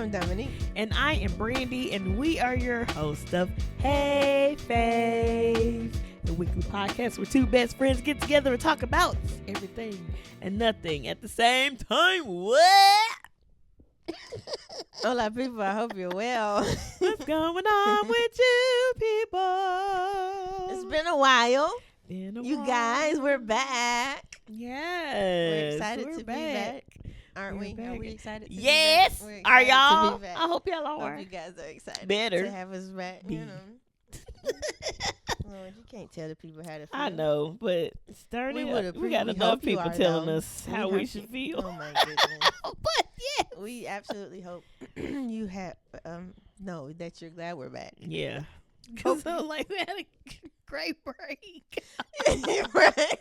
I'm Dominique. And I am Brandy, and we are your hosts of Hey Fave, the weekly podcast where two best friends get together and talk about everything and nothing at the same time. What? Hola, people. I hope you're well. What's going on with you people? It's been a while. You while. guys, we're back. Yes. We're excited to be back. Aren't we? Back. Are we excited to yes. be back? We're Are excited y'all? to be back. I hope y'all are. Hope you guys are excited Better to have us back. be. You know. Lord, you can't tell the people how to feel. I know, but starting we got enough people telling us how we should feel. Oh my goodness. But yeah, we absolutely hope you have know that you're glad we're back. Yeah. Because like we had a great break. Right.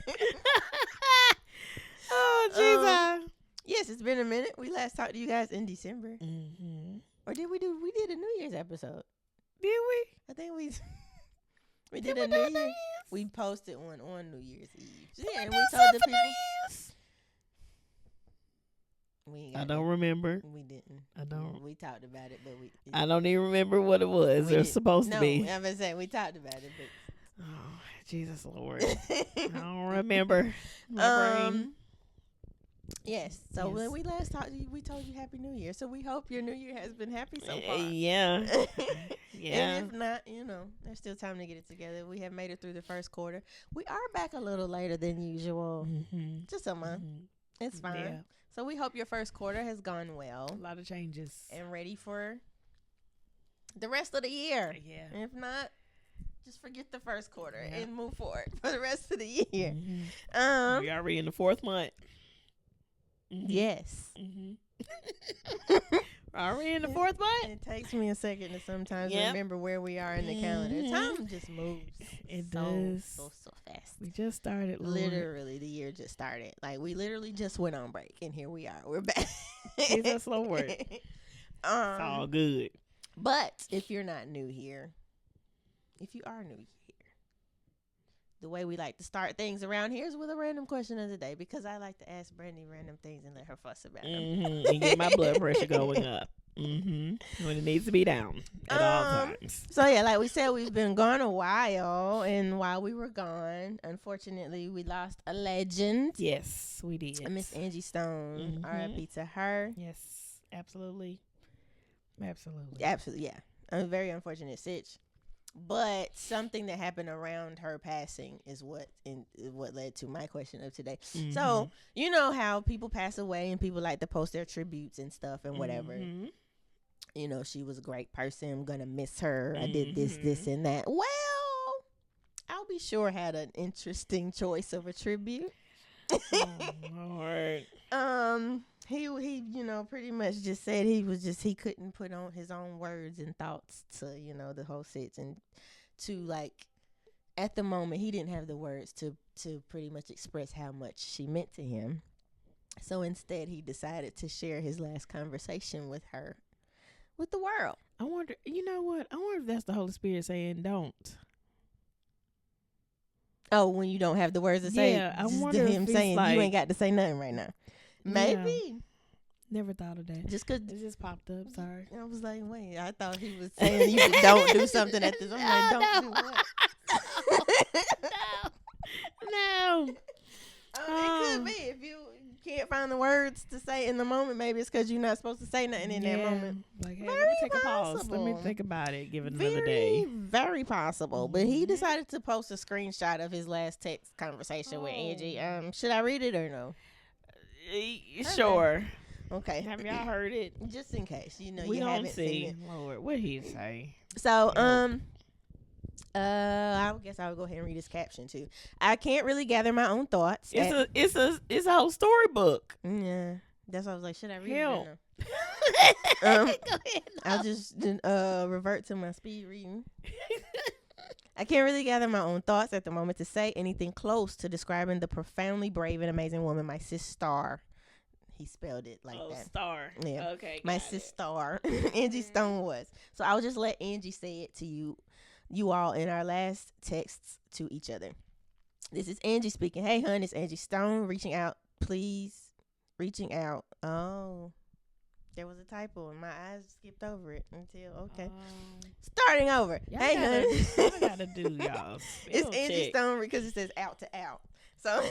Oh Jesus. Yes, it's been a minute. We last talked to you guys in December. Mm-hmm. Or did we do? We did a New Year's episode. Did we? I think we did a New Year's. We posted one on New Year's Eve. Yeah, and we told the people. I don't remember. We didn't. I don't. We talked about it, but I don't even remember what it was. It was supposed to be. No, I'm gonna say we talked about it, but. Oh, Jesus Lord. I don't remember. My brain. Yes. So when we last talked to you, we told you Happy New Year. So we hope your New Year has been happy so far. Yeah. Yeah. And if not, there's still time to get it together. We have made it through the first quarter. We are back a little later than usual. Mm-hmm. Just a month. Mm-hmm. It's fine. Yeah. So we hope your first quarter has gone well. A lot of changes. And ready for the rest of the year. Yeah. And if not, just forget the first quarter and move forward for the rest of the year. Mm-hmm. We're already in the fourth month. Mm-hmm. Yes. Mm-hmm. Already in the fourth month? It takes me a second to sometimes remember where we are in the calendar. Time just moves. It does. So fast. We just started. Literally, the year just started. Like, we literally just went on break, and here we are. We're back. Jesus Lord. It's all good. But if you're not new here, if you are new here, the way we like to start things around here is with a random question of the day, because I like to ask Brandy random things and let her fuss about them. And get my blood pressure going up. When it needs to be down at all times. So, yeah, like we said, we've been gone a while. And while we were gone, unfortunately, we lost a legend. Yes, we did. Miss Angie Stone. R.I.P. to her. Yes, absolutely. Absolutely. Absolutely, yeah. A very unfortunate sitch. But something that happened around her passing is what led to my question of today. Mm-hmm. So, you know how people pass away and people like to post their tributes and stuff and whatever. Mm-hmm. You know, she was a great person. I'm going to miss her. I did this, and that. Well, I'll be sure had an interesting choice of a tribute. Oh, Lord. He pretty much just said he couldn't put on his own words and thoughts to, the whole sits, and to, like, at the moment, he didn't have the words to pretty much express how much she meant to him. So instead, he decided to share his last conversation with her, with the world. I wonder, you know what? I wonder if that's the Holy Spirit saying don't. Oh, when you don't have the words to say, I wonder him saying like, you ain't got to say nothing right now. Maybe. Yeah. Never thought of that. Just because it just popped up. Sorry. I was like, wait, I thought he was saying you don't do something at this. I'm like, don't do what? No. It could be if you can't find the words to say in the moment. Maybe it's because you're not supposed to say nothing in that moment. Like, hey, let me take a pause. Let me think about it. Give it another day. Very possible. But he decided to post a screenshot of his last text conversation with Angie. Should I read it or no? Sure. Okay. Have y'all heard it? Just in case, we you don't haven't seen it. Lord, what did he say? So, I guess I'll go ahead and read his caption too. I can't really gather my own thoughts. It's a whole storybook. Yeah, that's why I was like, should I read it? Go ahead. I'll just revert to my speed reading. I can't really gather my own thoughts at the moment to say anything close to describing the profoundly brave and amazing woman my sister. He spelled it like that. Star. Yeah. Okay. My sister, Angie Stone was. So I'll just let Angie say it to you all in our last texts to each other. This is Angie speaking. Hey, hun, it's Angie Stone reaching out. Please, reaching out. Oh, There was a typo and my eyes skipped over it until starting over. Hey, honey. I gotta do y'all. It's Angie Stone because it says out to out. So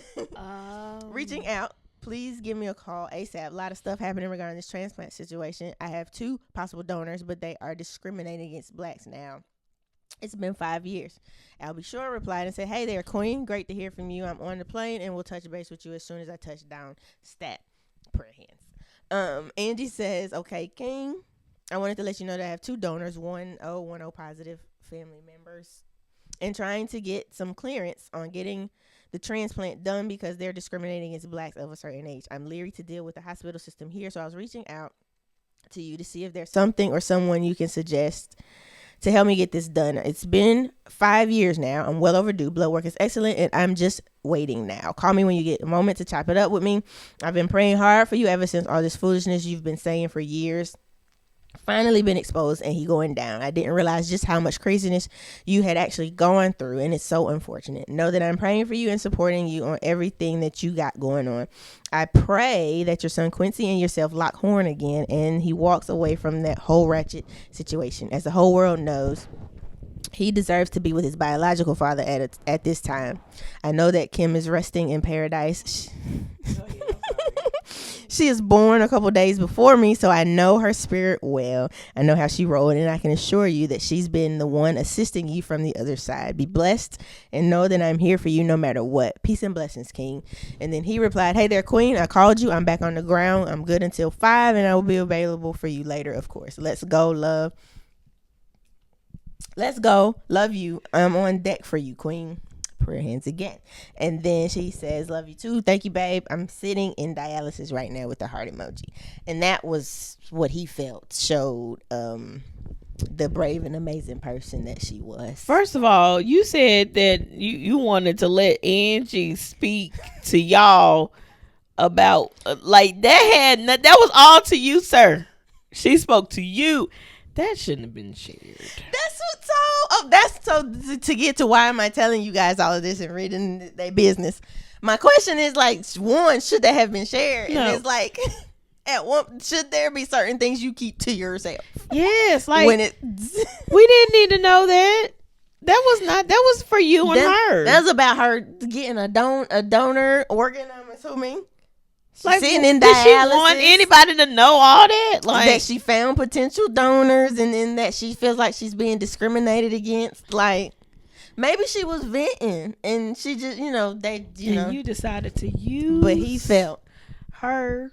reaching out. Please give me a call ASAP. A lot of stuff happening regarding this transplant situation. I have 2 possible donors, but they are discriminating against blacks now. It's been 5 years. I'll be sure to reply and say, hey there, Queen. Great to hear from you. I'm on the plane and we'll touch base with you as soon as I touch down. Stat. Prayer hands. Angie says, okay, King, I wanted to let you know that I have 2 donors, 10 positive family members, and trying to get some clearance on getting the transplant done because they're discriminating against blacks of a certain age. I'm leery to deal with the hospital system here, so I was reaching out to you to see if there's something or someone you can suggest to help me get this done. It's been 5 years now. I'm well overdue. Blood work is excellent, and I'm just waiting now. Call me when you get a moment to chop it up with me. I've been praying hard for you ever since all this foolishness you've been saying for years finally been exposed and he going down. I didn't realize just how much craziness you had actually gone through, and it's so unfortunate. Know that I'm praying for you and supporting you on everything that you got going on. I pray that your son Quincy and yourself lock horn again and he walks away from that whole ratchet situation. As the whole world knows, he deserves to be with his biological father at this time. I know that Kim is resting in paradise. She is born a couple days before me, so I know her spirit well. I know how she rolled, and I can assure you that she's been the one assisting you from the other side. Be blessed and know that I'm here for you no matter what. Peace and blessings, King. And then he replied, hey there, Queen. I called you. I'm back on the ground. I'm good until 5, and I will be available for you later, of course. Let's go, love. Let's go. Love you. I'm on deck for you, Queen. Prayer hands again. And then she says, love you too. Thank you, babe. I'm sitting in dialysis right now with the heart emoji. And that was what he felt showed the brave and amazing person that she was. First of all, you said that you wanted to let Angie speak to y'all about like that was all to you, sir. She spoke to you. That shouldn't have been shared. That's to get to why am I telling you guys all of this and reading their business. My question is like, one, should that have been shared? No. And it's like, should there be certain things you keep to yourself? Yes, like when we didn't need to know that. That was for you and her. That's about her getting a donor organ, I'm assuming. Like, sitting in dialysis. Did she want anybody to know all that? Like that she found potential donors, and then that she feels like she's being discriminated against. Like maybe she was venting, and she just, you decided to use. But he felt her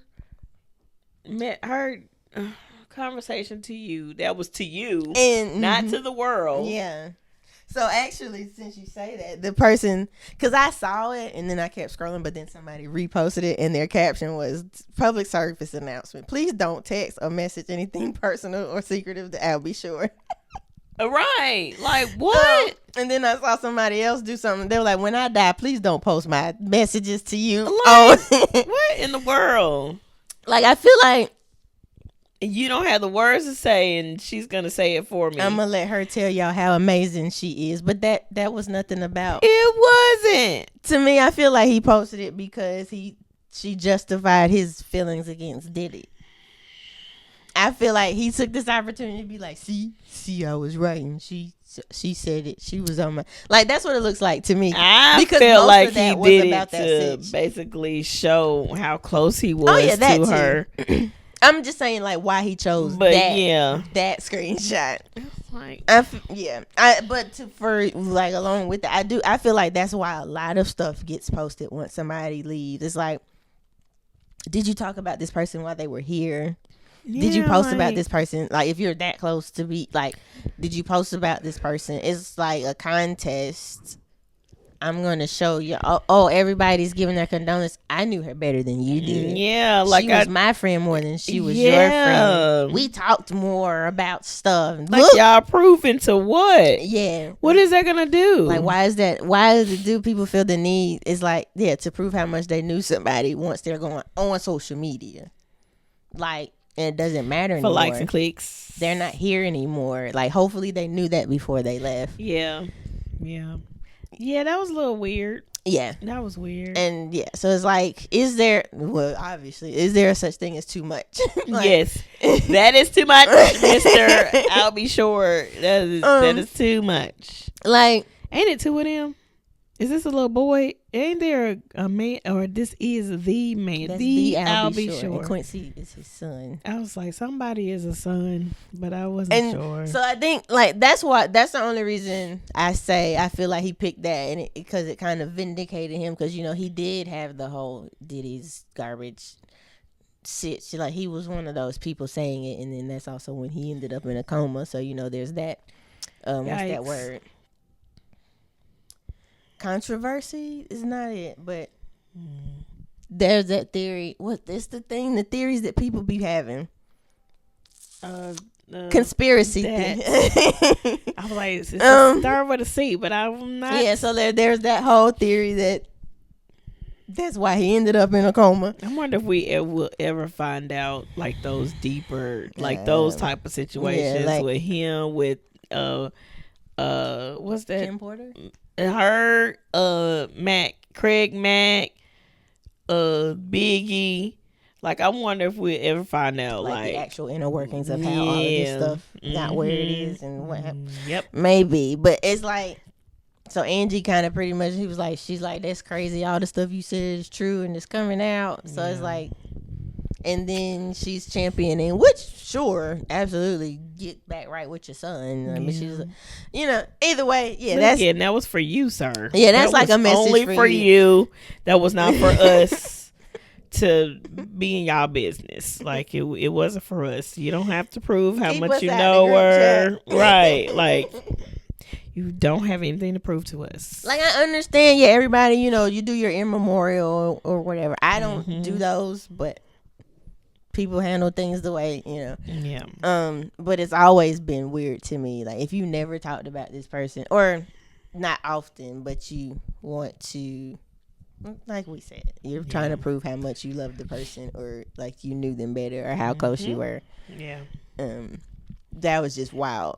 conversation to you. That was to you, and not to the world. Yeah. So actually, since you say that, the person, because I saw it and then I kept scrolling, but then somebody reposted it and their caption was public service announcement. Please don't text or message anything personal or secretive that I'll be sure. Right. Like what? And then I saw somebody else do something. They were like, when I die, please don't post my messages to you. Like, what in the world? Like, I feel like you don't have the words to say, and she's gonna say it for me. I'm gonna let her tell y'all how amazing she is, but that was nothing about it. Wasn't to me. I feel like he posted it because she justified his feelings against Diddy. I feel like he took this opportunity to be like, see, I was right, and she said it. She was on my, like, that's what it looks like to me. I feel like he did it to basically show how close he was to her. I'm just saying, like, why he chose that screenshot. Like, along with that, I feel like that's why a lot of stuff gets posted once somebody leaves. It's like, did you talk about this person while they were here? Yeah, did you post about this person? Like, if you're that close to be, like, did you post about this person? It's like a contest. I'm going to show you. Oh, everybody's giving their condolence. I knew her better than you did. Yeah. Like she was my friend more than she was your friend. We talked more about stuff. Like, y'all proving to what? Yeah. What is that going to do? Like, why do people feel the need? It's like, to prove how much they knew somebody once they're going on social media. Like, and it doesn't matter anymore. For likes and clicks. They're not here anymore. Like, hopefully they knew that before they left. Yeah. Yeah. Yeah, that was a little weird. Yeah. That was weird. And yeah, so it's like, obviously, is there such thing as too much? Like, yes, that is too much, Mister. I'll be sure that is too much. Like, ain't it two of them? Is this a little boy? Ain't there a man? Or this is the man? That's the I'll be sure. sure. And Quincy is his son. I was like, somebody is a son, but I wasn't sure. So I think like that's the only reason I say I feel like he picked that, and because it kind of vindicated him, because he did have the whole Diddy's garbage shit. Like, he was one of those people saying it, and then that's also when he ended up in a coma. So there's that. What's that word? Controversy is not it, but there's that theory. It's the thing, the theories that people be having. Conspiracy thing. I was like, it's a start with a C, but I'm not. Yeah, so there's that whole theory that's why he ended up in a coma. I wonder if we will ever find out like those deeper, like those type of situations with him, with what's that? Kim Porter? Her, Craig Mack, Biggie. Like, I wonder if we'll ever find out like the actual inner workings of how all of this stuff got where it is and what happened. Yep. Maybe. But it's like, so Angie kind of pretty much, she's like, that's crazy. All the stuff you said is true and it's coming out. So it's like, and then she's championing, which, sure, absolutely, get back right with your son. I mean, she's, either way, that was for you, sir. Yeah, that's like a message only for you. That was not for us to be in y'all business. Like, it wasn't for us. You don't have to prove how much you know her. Right. Like, you don't have anything to prove to us. Like, I understand, everybody, you do your in memorial or whatever. I don't do those, but people handle things the way, Yeah. But it's always been weird to me. Like, if you never talked about this person, or not often, but you want to, like we said, you're trying to prove how much you love the person, or like you knew them better, or how close you were. Yeah. That was just wild.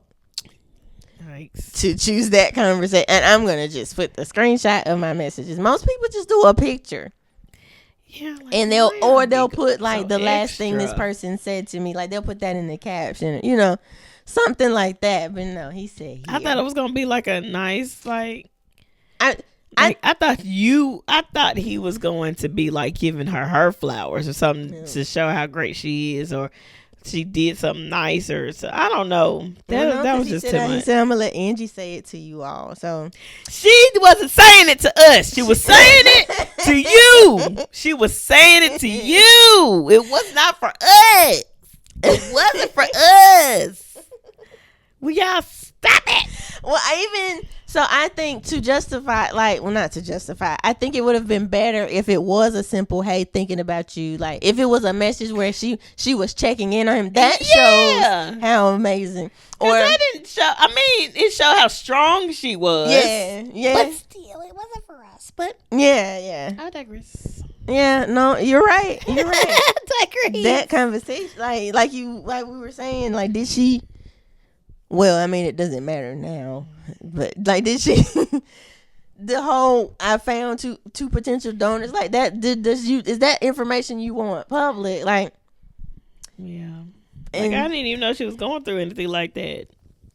Yikes. To choose that conversation. And I'm gonna just put the screenshot of my messages. Most people just do a picture. Yeah, like, and they'll put like the last thing this person said to me, like they'll put that in the caption, something like that. But no, he said, I thought it was gonna be like a nice, like, I thought he was going to be like giving her flowers or something to show how great she is, or she did something nicer. So I don't know. That was just too much. He said, I'm gonna let Angie say it to you all. So she wasn't saying it to us. She was saying it to you. She was saying it to you. It was not for us. It wasn't for us. Will y'all stop it? Well, I think to justify, I think it would have been better if it was a simple, hey, thinking about you. Like, if it was a message where she was checking in on him, that shows how amazing. Or that didn't show, it showed how strong she was. Yeah. But still, it wasn't for us. But yeah. I digress. Yeah, no, you're right. I digress. That conversation, like we were saying, like, did she? Well, it doesn't matter now, but like, did she? The whole, I found two potential donors, like that. Is that information you want public? Like, yeah. Like, I didn't even know she was going through anything like that.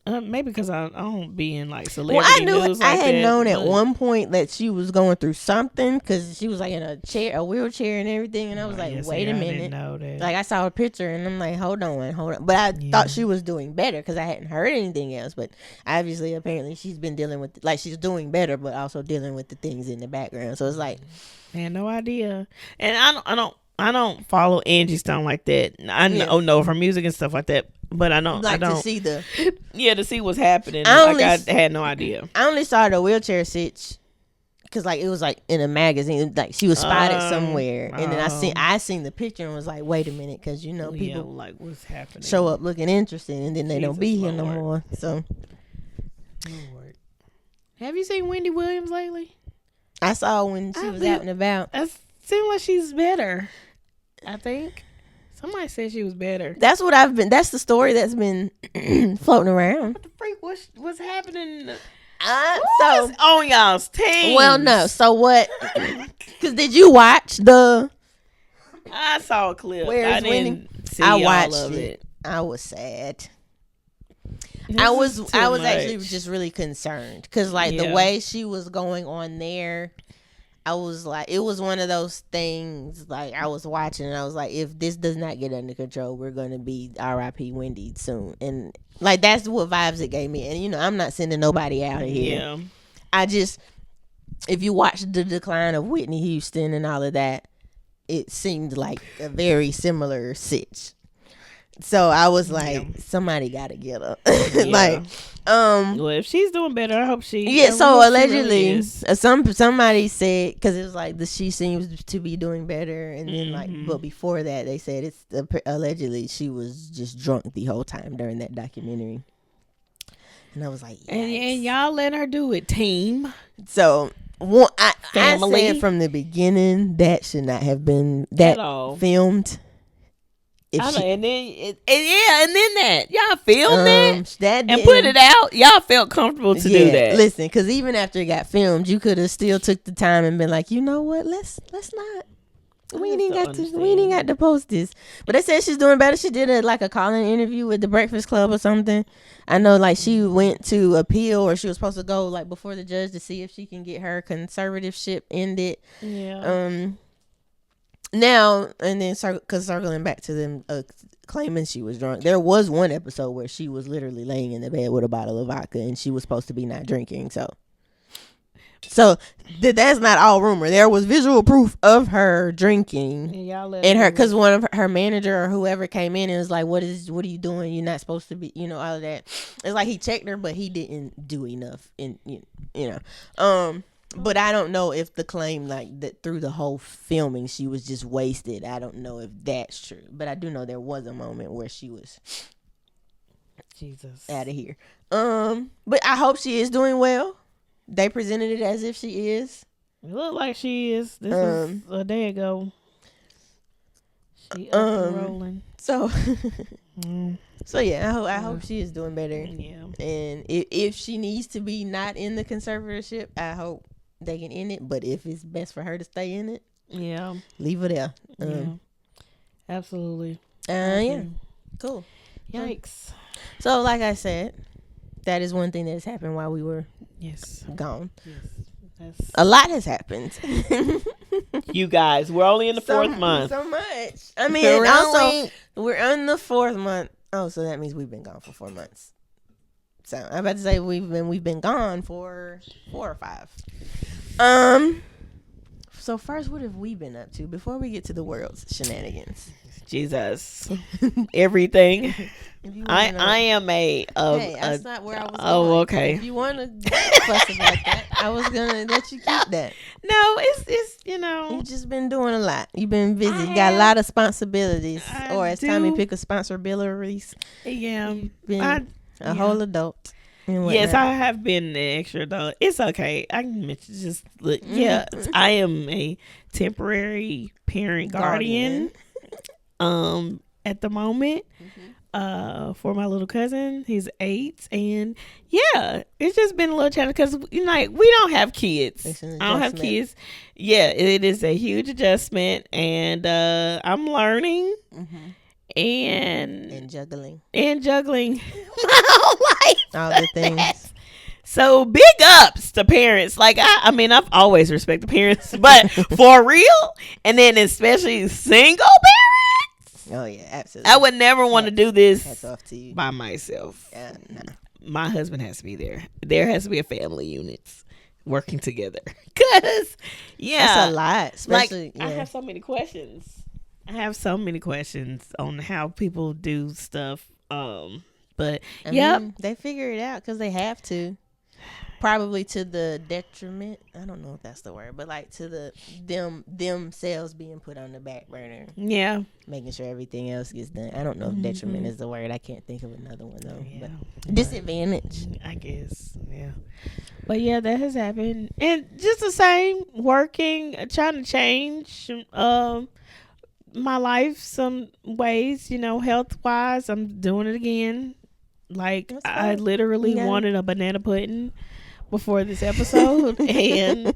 Maybe because I don't be in like celebrity news. I had known at one point that she was going through something, because she was like in a wheelchair and everything, and I was like, wait a minute. I didn't know that. Like, I saw a picture and I'm like, hold on. But I thought she was doing better because I hadn't heard anything else. But obviously, apparently, she's been dealing with, like, she's doing better, but also dealing with the things in the background. So it's like, I had no idea, and I don't follow Angie Stone like that. I know of her music and stuff like that, but I don't to see to see what's happening. I had no idea. I only saw the wheelchair sitch because it was like in a magazine, like she was spotted somewhere, and then I seen the picture and was like, wait a minute, because people like, what's happening, show up looking interesting, and then they don't be here no more. So, Lord. Have you seen Wendy Williams lately? I saw when she was out and about. It seemed like she's better. I think somebody said she was better. That's what that's the story that's been floating around. What the freak? What's happening? So on y'all's team. well, no. So what? Because did you watch the? I saw a clip. Where's I didn't see I all watched of it. I was sad. This I is was too actually much. just really concerned because like the Yeah. way she was going on there, I was like, it was one of those things. Like I was watching, and I was like, if this does not get under control, we're gonna be R.I.P. Wendy soon. And like that's what vibes it gave me. And you know, I'm not sending nobody out of here. Yeah. I just, if you watch the decline of Whitney Houston and all of that, it seemed like a very similar sitch. So I was like, somebody gotta get her. Like, well, if she's doing better, I hope she. yeah. I So hope she allegedly, really is. somebody said because it was like she seems to be doing better, and then like, but before that, they said it's allegedly she was just drunk the whole time during that documentary. And I was like, and y'all let her do it, team. So I said from the beginning that should not have been that filmed. And then that y'all filmed that and put it out. Y'all felt comfortable to do that. Listen, because even after it got filmed, you could have still took the time and been like, you know what? Let's not. We ain't got to post this. But they said she's doing better. She did a call-in interview with the Breakfast Club or something. I know like she went to appeal, or she was supposed to go like before the judge to see if she can get her conservativeship ended. Yeah. Now and then, circling back to them claiming she was drunk. There was one episode where she was literally laying in the bed with a bottle of vodka, and she was supposed to be not drinking. So that's not all rumor. There was visual proof of her drinking, and her because one of her manager or whoever came in and was like, "What are you doing? You're not supposed to be, all of that." It's like he checked her, but he didn't do enough, and But I don't know if the claim like that through the whole filming she was just wasted. I don't know if that's true, but I do know there was a moment where she was out of here. But I hope she is doing well. They presented it as if she is. It looked like she is. This is a day ago. She up and rolling. So yeah, I hope she is doing better. Yeah. And if she needs to be not in the conservatorship, I hope they can end it. But if it's best for her to stay in it, leave her there. Absolutely. Yeah. Cool. Yikes. So like I said, that is one thing that has happened while we were gone. Yes. A lot has happened. You guys, we're only in the fourth month. So much. I mean, also we're in the fourth month. Oh, so that means we've been gone for 4 months. So I'm about to say we've been gone for 4 or 5. So first, what have we been up to before we get to the world's shenanigans? Jesus, everything. I am a. Hey, that's not where I was going. Oh, okay. If you want to fuss about that, I was gonna let you keep that. No, it's You've just been doing a lot. You've been busy. You got a lot of responsibilities. Or as Tommy pick a responsibilities. Yeah, you've been a whole adult. Yes, I have been an extra adult. It's okay. I can mention just look. Yeah, I am a temporary parent guardian. At the moment, for my little cousin, he's 8, and it's just been a little challenge because we don't have kids. I don't have kids. Yeah, it is a huge adjustment, and I'm learning. And juggling my whole life, all the things. So big ups to parents. Like I mean, I've always respected parents, but for real, and then especially single parents. Oh yeah, absolutely. I would never want to do this hats off to you. by myself. Yeah, no. My husband has to be there. There has to be a family unit working together. Cause that's a lot. Especially, I have so many questions. On how people do stuff. But I mean, they figure it out because they have to. Probably to the detriment. I don't know if that's the word, but like to themselves being put on the back burner. Yeah, making sure everything else gets done. I don't know if detriment is the word. I can't think of another one though. Yeah, but disadvantage, I guess. Yeah, but yeah, that has happened, and just the same. Working, trying to change. My life some ways, health wise. I'm doing it again. Like I literally wanted a banana pudding, before this episode and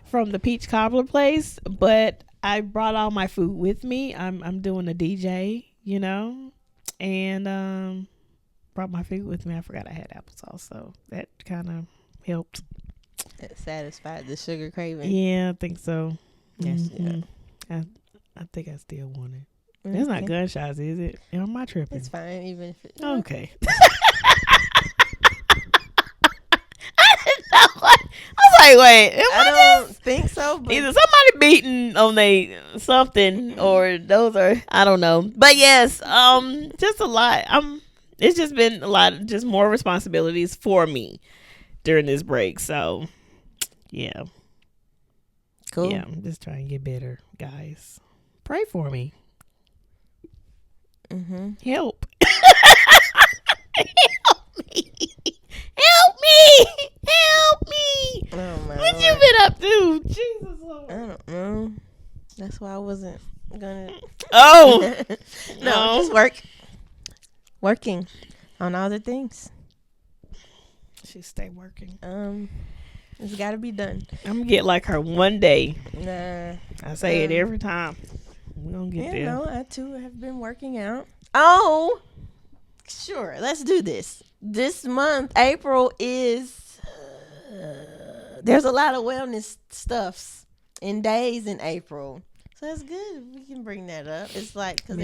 from the peach cobbler place, but I brought all my food with me. I'm doing a DJ, you know, and brought my food with me. I forgot I had applesauce, so that kind of helped. It satisfied the sugar craving. Yeah, I think so. Yes, I think I still want it. It's not gunshots, is it? Am I tripping? It's fine, even if it... Okay. I didn't know what. I was like, wait. I don't think so. But Either somebody beating on they something or those are, I don't know. But yes, just a lot. It's just been a lot, just more responsibilities for me during this break. So, yeah. Cool. Yeah, I'm just trying to get better, guys. Pray for me. Mm-hmm. Help. Help me. Help me. Help me. Oh, my What Lord. you been up to? Jesus Lord. I don't know. That's why I wasn't gonna. Oh. No, just working on other things. She stay working. It's got to be done. I'm gonna get like her one day. Nah. I say it every time. We're gonna get there. No, I too have been working out. Oh, sure. Let's do this. This month, April is. There's a lot of wellness stuffs and days in April, so that's good. We can bring that up. It's like because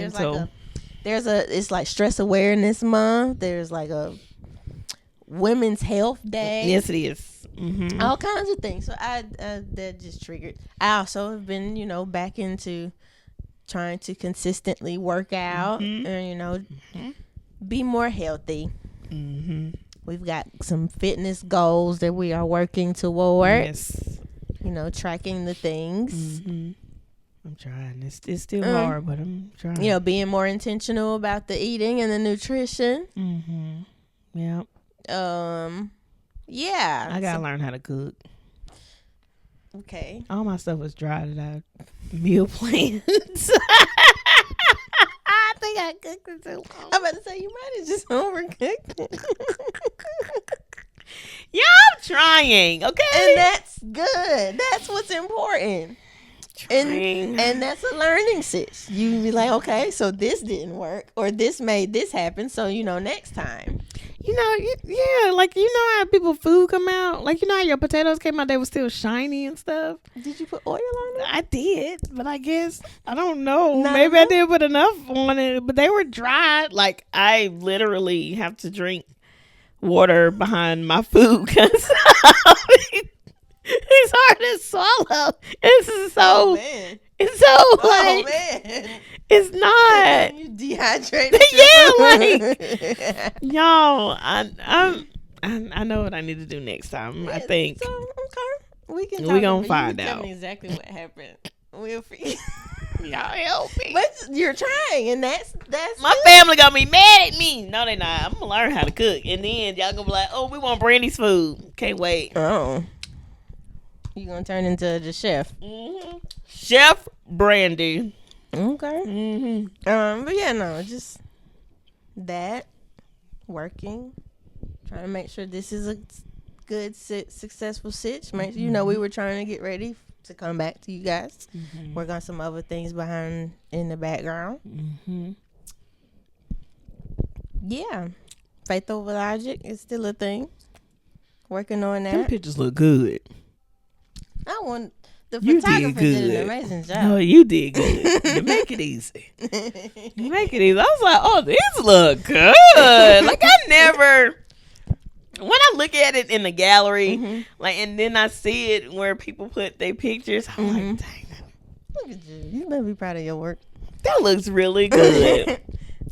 it's like stress awareness month. There's like a women's health day. Yes, it is. Mm-hmm. All kinds of things. So I that just triggered. I also have been, back into trying to consistently work out and be more healthy. Mm-hmm. We've got some fitness goals that we are working toward. Yes. Tracking the things. Mm-hmm. I'm trying. It's still hard, but I'm trying. Being more intentional about the eating and the nutrition. Mm-hmm. Yep. Yeah. I gotta learn how to cook. Okay. All my stuff was dried out. Meal plans. I think I cooked it too long. I'm about to say you might have just overcooked. Yeah, I'm trying. Okay. And that's good. That's what's important. Trying. And that's a learning sitch. You be like, okay, so this didn't work, or this made this happen. So next time. Yeah, like how people food come out, like how your potatoes came out, they were still shiny and stuff. Did you put oil on it? I did, but I guess I don't know. Not Maybe enough? I didn't put enough on it, but they were dried. Like I literally have to drink water behind my food because it's hard to swallow. It's so man. it's so like man. it's not. You dehydrated. Yeah, like y'all. I know what I need to do next time. I think. So okay, we gonna find out. Tell me exactly what happened. We'll figure. Y'all help me. But you're trying, and that's my family gonna be mad at me. No, they not. I'm gonna learn how to cook, and then y'all gonna be like, "Oh, we want Brandy's food." Can't wait. Oh, you gonna turn into the chef? Mm-hmm. Chef Brandy. Okay. Mm-hmm. But yeah, no, just that working, trying to make sure this is a good, successful sitch. Make sure we were trying to get ready to come back to you guys. Work on some other things behind in the background. Yeah, faith over logic is still a thing. Working on Them that. pictures look good. I want the You photographer did did good. an amazing job. No, you did good. You make it easy. You make it easy. I was like, oh, these look good. Like I never. When I look at it in the gallery, like, and then I see it where people put their pictures, I'm like, dang, Look at you. You better be proud of your work. that looks really good.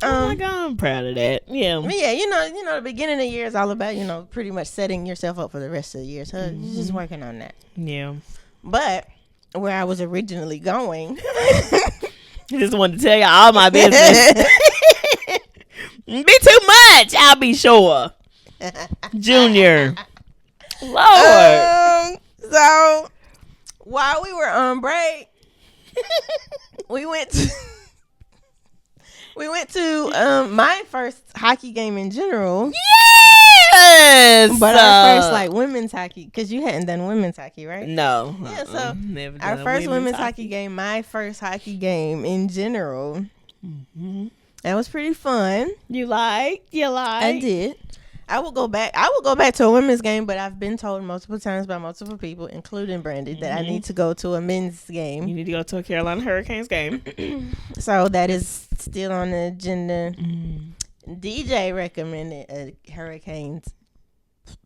Oh my God, I'm proud of that. Yeah. But yeah, the beginning of the year is all about, pretty much setting yourself up for the rest of the year. So you're just working on that. Yeah. But where I was originally going, Just wanted to tell you all my business. Be too much, I'll be sure. Junior. Lord. So while we were on break, we went to my first hockey game in general. Yes. But our first like women's hockey, because you hadn't done women's hockey, right? No. Yeah, so never our done first women's hockey game, my first hockey game in general. Mm-hmm. That was pretty fun. You like? I did. I will go back to a women's game, but I've been told multiple times by multiple people, including Brandy, that I need to go to a men's game. You need to go to a Carolina Hurricanes game. So that is still on the agenda. DJ recommended a Hurricanes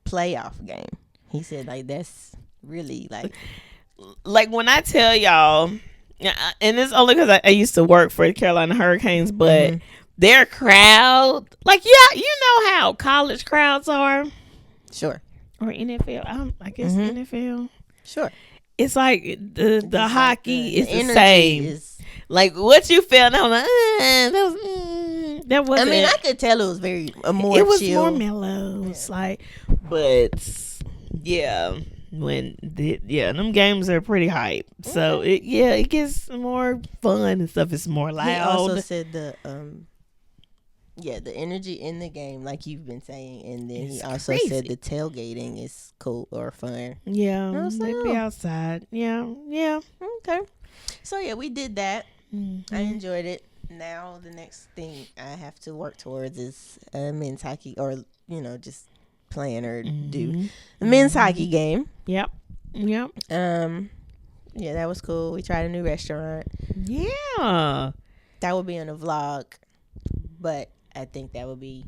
playoff game. He said like that's really like when I tell y'all, and it's only because I used to work for the Carolina Hurricanes, but their crowd, like you know how college crowds are, sure, or NFL. I guess NFL, sure. It's like the hockey is the same. Like what you felt, I'm like, that wasn't. I mean, I could tell it was more. It was chill. more mellow. It's like, but yeah, them games are pretty hype. So it gets more fun and stuff. It's more loud. He also said the energy in the game, like you've been saying, and then he also said the tailgating is cool or fun. Yeah, they'd be outside. Yeah. Okay. So yeah, we did that. I enjoyed it. Now the next thing I have to work towards is men's hockey, or just plan or do the men's hockey game. Yep. Yeah, that was cool. We tried a new restaurant. Yeah, that would be in a vlog, but I think that would be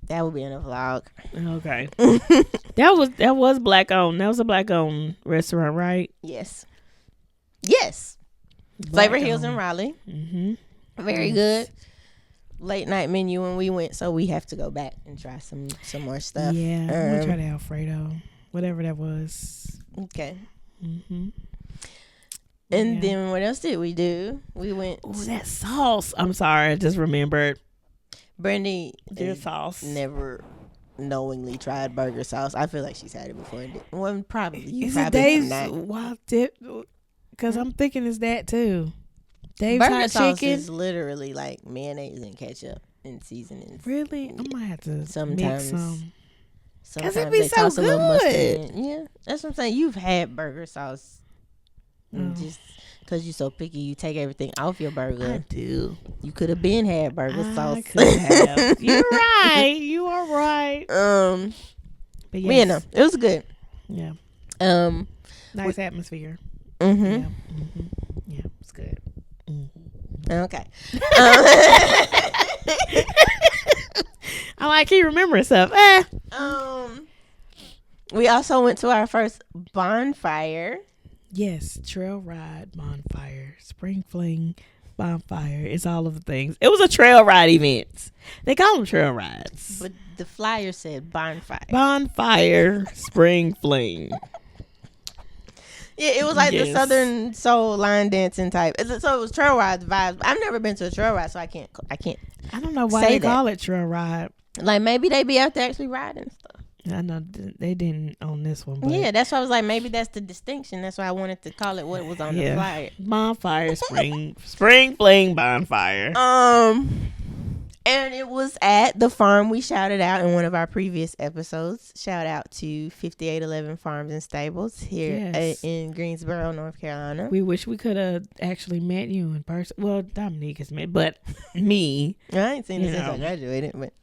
in a vlog. Okay. that was black owned. That was a black owned restaurant, right? Yes. Black Flavor Hills owned. in Raleigh. Very good. Late night menu when we went, so we have to go back and try some more stuff. Yeah, I'm gonna try the Alfredo, whatever that was. Okay. And then what else did we do? We went. Oh, that sauce! I'm sorry, I just remembered. Brandy, their sauce. Never knowingly tried burger sauce. I feel like she's had it before. Well, probably. Is it Dave's wild tip? Because I'm thinking it's that too. Dave's burger hot sauce chicken is literally like mayonnaise and ketchup and seasonings. Really? I might have to sometimes. Mix some. Sometimes it be they so toss good. a little mustard in. Yeah, that's what I'm saying. You've had burger sauce. Just because you're so picky, you take everything off your burger. I do. You could have been had burger sauce. Could have. You're right. You are right. But yes. No, it was good. Yeah. Nice atmosphere. Yeah, it's good. Okay. I like keep remembering stuff. We also went to our first bonfire. Yes, trail ride, bonfire, spring fling, bonfire. It's all of the things. It was a trail ride event. They call them trail rides. But the flyer said bonfire. Bonfire, spring fling. Yeah, it was like the Southern Soul line dancing type. So it was trail ride vibes. I've never been to a trail ride, so I can't. I don't know why they call it trail ride. Like maybe they be out there actually riding stuff. I know they didn't on this one. But yeah, that's why I was like, maybe that's the distinction. That's why I wanted to call it what was on the flyer. Bonfire, spring fling bonfire. And it was at the farm we shouted out in one of our previous episodes. Shout out to 5811 Farms and Stables here in Greensboro, North Carolina. We wish we could have actually met you in person. Well, Dominique has met, but me. I ain't seen it since I graduated, but.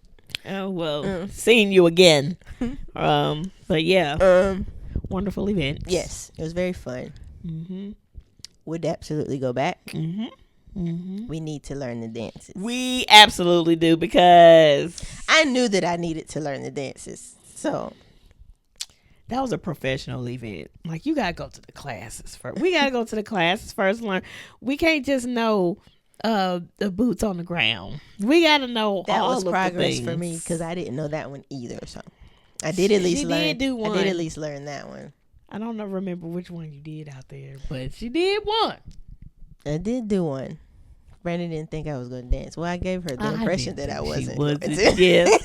Oh, well, seeing you again. But yeah. Wonderful event. Yes, it was very fun. Would absolutely go back. We need to learn the dances. We absolutely do, because I knew that I needed to learn the dances. So that was a professional event. Like, you gotta go to the classes first. We gotta go to the classes first. Learn. We can't just know the boots on the ground. We gotta know that all was of progress the things. for me, because I didn't know that one either. So I did at least learn. I did at least learn that one. I don't remember which one you did out there, but she did one. I did do one. Brandon didn't think I was going to dance. Well, I gave her the impression that I wasn't. Yes.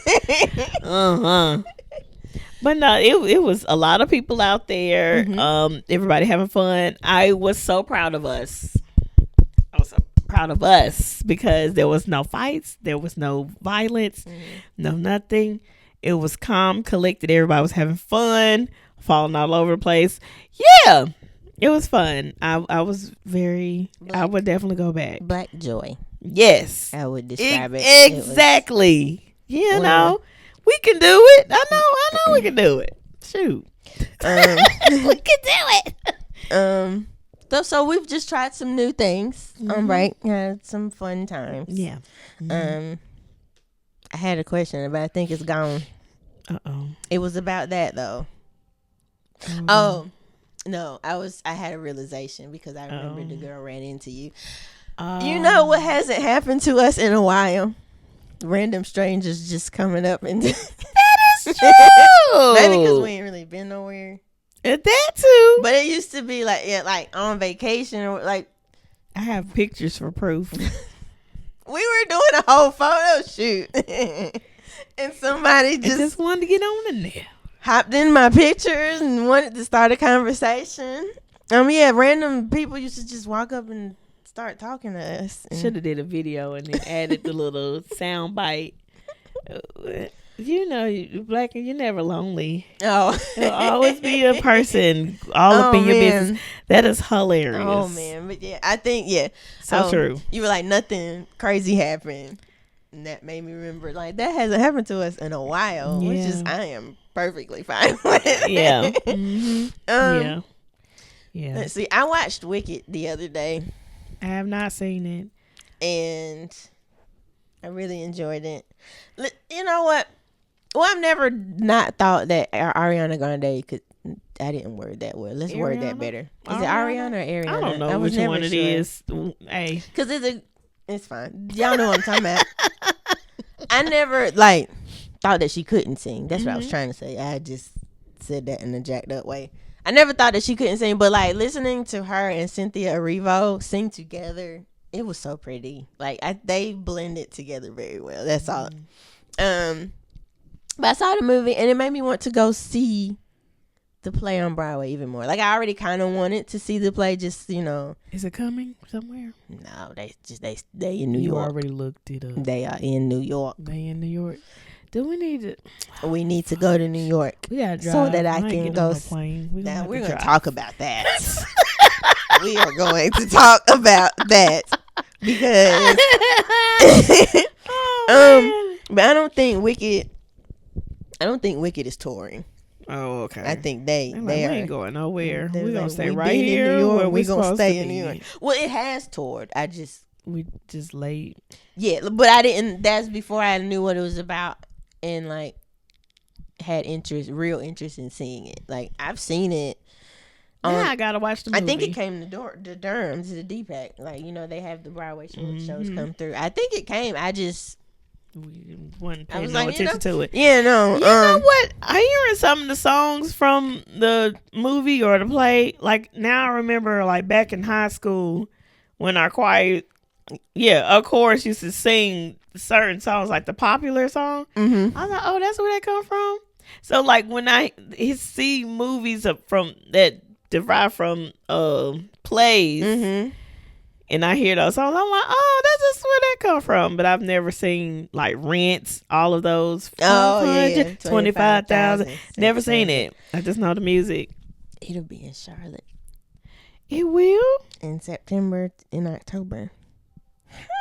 But no, it was a lot of people out there. Everybody having fun. I was so proud of us. I was so proud of us because there was no fights. There was no violence. No nothing. It was calm, collected. Everybody was having fun, falling all over the place. Yeah, it was fun. I was very. I would definitely go back. Black joy. Yes, I would describe it. Exactly. You know, we can do it. I know we can do it. Shoot. We can do it. So we've just tried some new things. Right. Had some fun times. Yeah. I had a question, but I think it's gone. Uh-oh. It was about that though. Oh no, I had a realization because I remember the girl ran into you. You know what hasn't happened to us in a while? Random strangers just coming up and that is true. Maybe because we ain't really been nowhere. That too. But it used to be like on vacation or like. I have pictures for proof. We were doing a whole photo shoot, and somebody just wanted to get on in there. Hopped in my pictures and wanted to start a conversation. Random people used to just walk up and start talking to us. Should have did a video and then added the little sound bite. You know, Black, you're never lonely. Oh. There'll always be a person all up in your business. That is hilarious. Oh, man. But yeah, I think, So true. You were like, nothing crazy happened. And that made me remember, like, that hasn't happened to us in a while, which is, I am perfectly fine with. Yeah. Mm-hmm. Yeah. Let's see. I watched Wicked the other day. I have not seen it. And I really enjoyed it. You know what? Well, I've never not thought that Ariana Grande could. I didn't word that well. Let's word that better. Is it Ariana or Ariana? I don't know which one it is. Hey, because it's fine. Y'all know what I'm talking about. I never thought that she couldn't sing. That's what I was trying to say. I just said that in a jacked up way. I never thought that she couldn't sing, but listening to her and Cynthia Erivo sing together, it was so pretty. They blended together very well. That's all. But I saw the movie and it made me want to go see the play on Broadway even more. I already kind of wanted to see the play, just Is it coming somewhere? No, they in New York. You already looked it up. They are in New York. They in New York. Do we need to? We need to go to New York. We gotta drive. So that I can go. Now we're gonna talk about that. We are going to talk about that because but I don't think Wicked is touring. Oh, okay. I think they we ain't going nowhere. We're gonna stay we right been here. In New York, where we gonna stay in be. New York. Well, it has toured. We just late. Yeah, but I didn't. That's before I knew what it was about and had real interest in seeing it. I've seen it. I gotta watch the movie. I think it came to Durham, to the DPAC. They have the Broadway shows come through. I think it came. We wasn't paying no attention to it. Yeah, no. You know what? I hearing some of the songs from the movie or the play. Now I remember back in high school when our choir, of course, used to sing certain songs like the popular song. Mm-hmm. I was like, oh, that's where that come from. So when I see movies from that derived from plays. Mm-hmm. And I hear those songs, I'm like, oh, that's just where that come from. But I've never seen Rents, all of those. Oh, yeah. 25,000. Never seen it. I just know the music. It'll be in Charlotte. It will? In September, in October.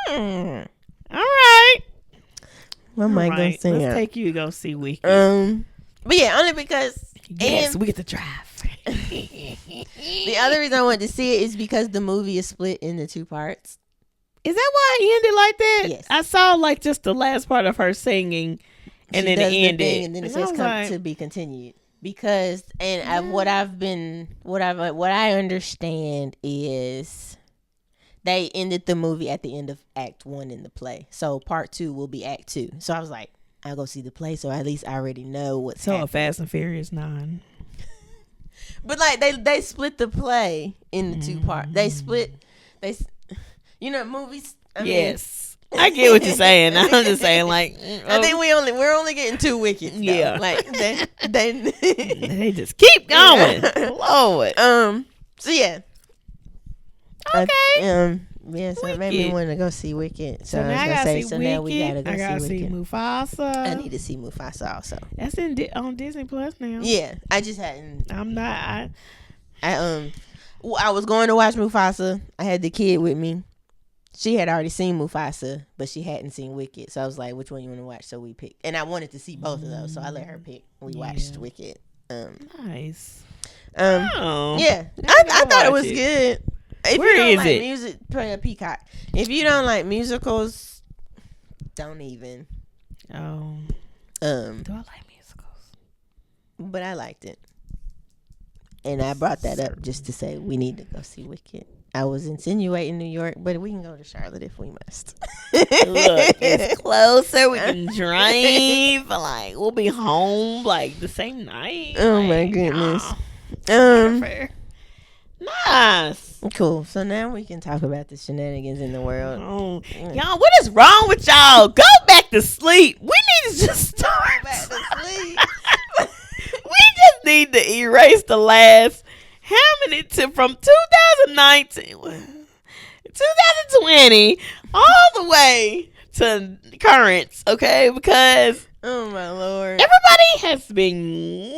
All right. What am I going to sing? Let's take you to go see Wicked. But yeah, only because. Yes, we get to drive. The other reason I wanted to see it is because the movie is split into 2 parts. Is that why it ended like that? Yes. I saw just the last part of her singing, and then it ended, and then it says to be continued. Because what I understand is they ended the movie at the end of Act 1 in the play, so Part 2 will be Act 2. So I was like, I'll go see the play, so at least I already know what's happening. So a Fast and Furious 9. But they split the play in the 2 parts. They movies. Yes, I get what you're saying. I'm just saying I think we're only getting 2 Wickeds. Yeah, they just keep going. Lord. So yeah. Okay. Yeah, so it made me want to go see Wicked. So now I was gonna say, so Wicked. now we gotta go I gotta see see Wicked. Mufasa. I need to see Mufasa also. That's on Disney Plus now. Yeah, I just hadn't. I'm not. I was going to watch Mufasa. I had the kid with me. She had already seen Mufasa, but she hadn't seen Wicked. So I was like, which one you want to watch? So we picked. And I wanted to see both of those. So I let her pick. We watched Wicked. Nice. Yeah. I thought it was good. If Where you don't is like it? music, play a Peacock. If you don't like musicals, don't even. Oh. Do I like musicals? But I liked it. And I brought that up just to say we need to go see Wicked. I was insinuating New York, but we can go to Charlotte if we must. Look, it's closer. We can drive. Like, we'll be home like the same night. Oh like, my goodness. Fair. Nice. Cool. So now we can talk about the shenanigans in the world. Oh, y'all, what is wrong with y'all? Go back to sleep. We need to just start Back to sleep. We just need to erase the last from 2019, 2020 all the way to currents, okay? Because Oh my Lord. everybody has been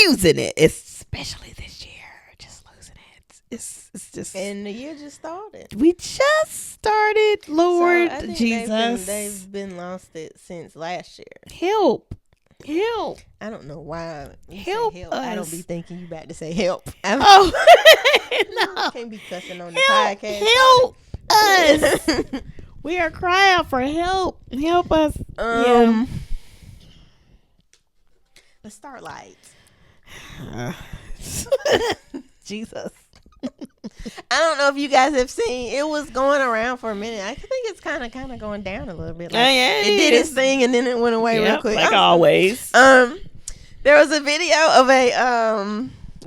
losing it, especially this year. Just losing it. It's just. And the year just started. We just started, Lord So I think Jesus. They've been lost it since last year. Help. I don't know why. You say Help I don't us. be thinking you about to say help. Oh, No. Can't be cussing on the podcast. Help us. We are crying out for help. Help us. Let's start light. Jesus. I don't know if you guys have seen. It was going around for a minute. I think it's kind of going down a little bit. Like, Yeah, it did its thing and then it went away real quick. Like always. There was a video of it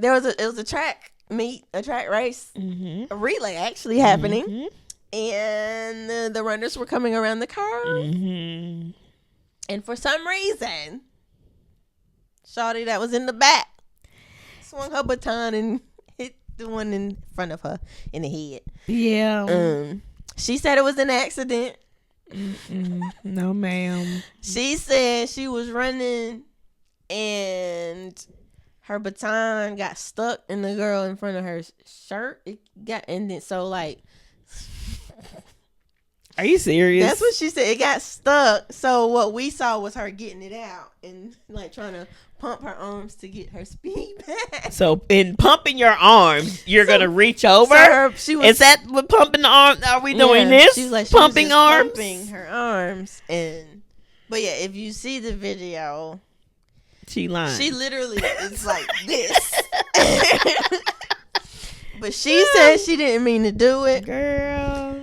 was a track meet, a track race, a relay actually happening, and the runners were coming around the curve, and for some reason, shawty that was in the back swung her baton and hit the one in front of her in the head. Yeah. She said it was an accident. No, ma'am. She said she was running and her baton got stuck in the girl in front of her shirt. Are you serious? That's what she said. It got stuck. So what we saw was her getting it out and like trying to pump her arms to get her speed back. So in pumping your arms, you're gonna reach over. Is that what pumping the arm? Are we doing this? She was like, pumping arms. Pumping her arms but yeah, if you see the video, she lying. She literally is like this. But she said she didn't mean to do it. Girl.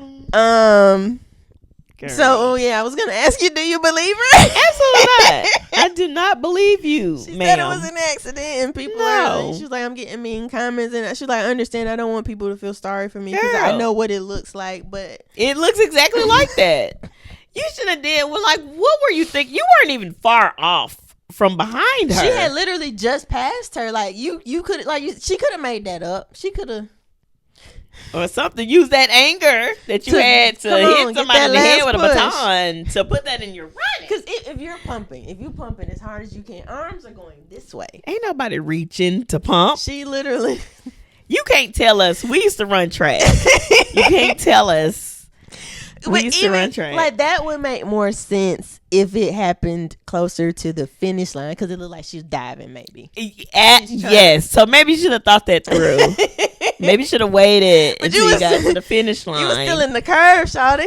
So yeah, I was gonna ask you, do you believe her? Absolutely not. I do not believe you, She ma'am. said it was an accident and people are. She's like, I'm getting mean comments and she's like, I understand. I don't want people to feel sorry for me because I know what it looks like, but it looks exactly like that. You should have did. Well, like, what were you thinking? You weren't even far off from behind her. She had literally just passed her. Like you could she could have made that up. She could have. Or something. Use that anger that you had to hit somebody in the head with a baton to put that in your running. Because if you're pumping as hard as you can, arms are going this way. Ain't nobody reaching to pump. She literally. You can't tell us. We used to run track. You can't tell us. We used to run track. Like that would make more sense if it happened closer to the finish line because it looked like she was diving, maybe. Yes. So maybe you should have thought that through. Maybe you should have waited until you got to the finish line. You was still in the curve, shawty.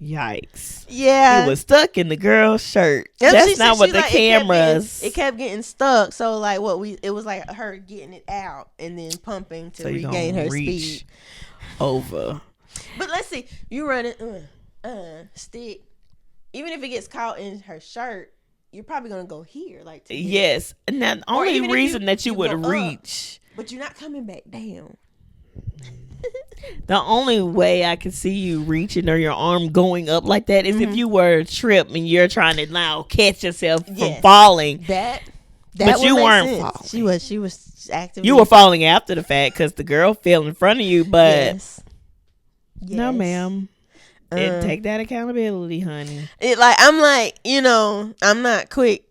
Yikes. Yeah. It was stuck in the girl's shirt. That's not what the cameras. It kept getting stuck. So like it was like her getting it out and then pumping to regain her speed. Over. But let's see. You running stick. Even if it gets caught in her shirt, you're probably gonna go here. Like yes. And the only reason that you would reach. But you're not coming back down. The only way I could see you reaching or your arm going up like that is if you were tripped and you're trying to now catch yourself from falling. But you weren't falling. She was actively. You were falling after the fact because the girl fell in front of you. But No, ma'am. Take that accountability, honey. I'm like, I'm not quick.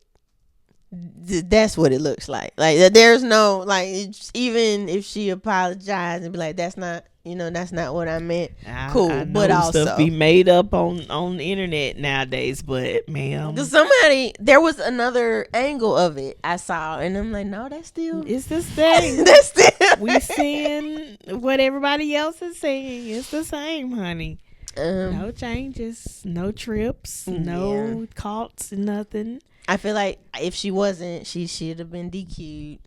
That's what it looks like. Like, there's no, like, even if she apologized and be like, that's not what I meant. Cool. I know but also stuff be made up on the internet nowadays, but ma'am, because there was another angle of it I saw, and I'm like, no, that's still, it's the same. that's still we seeing what everybody else is saying. It's the same, honey. No changes, no trips, no calls, nothing. I feel like if she wasn't, she should have been DQ'd.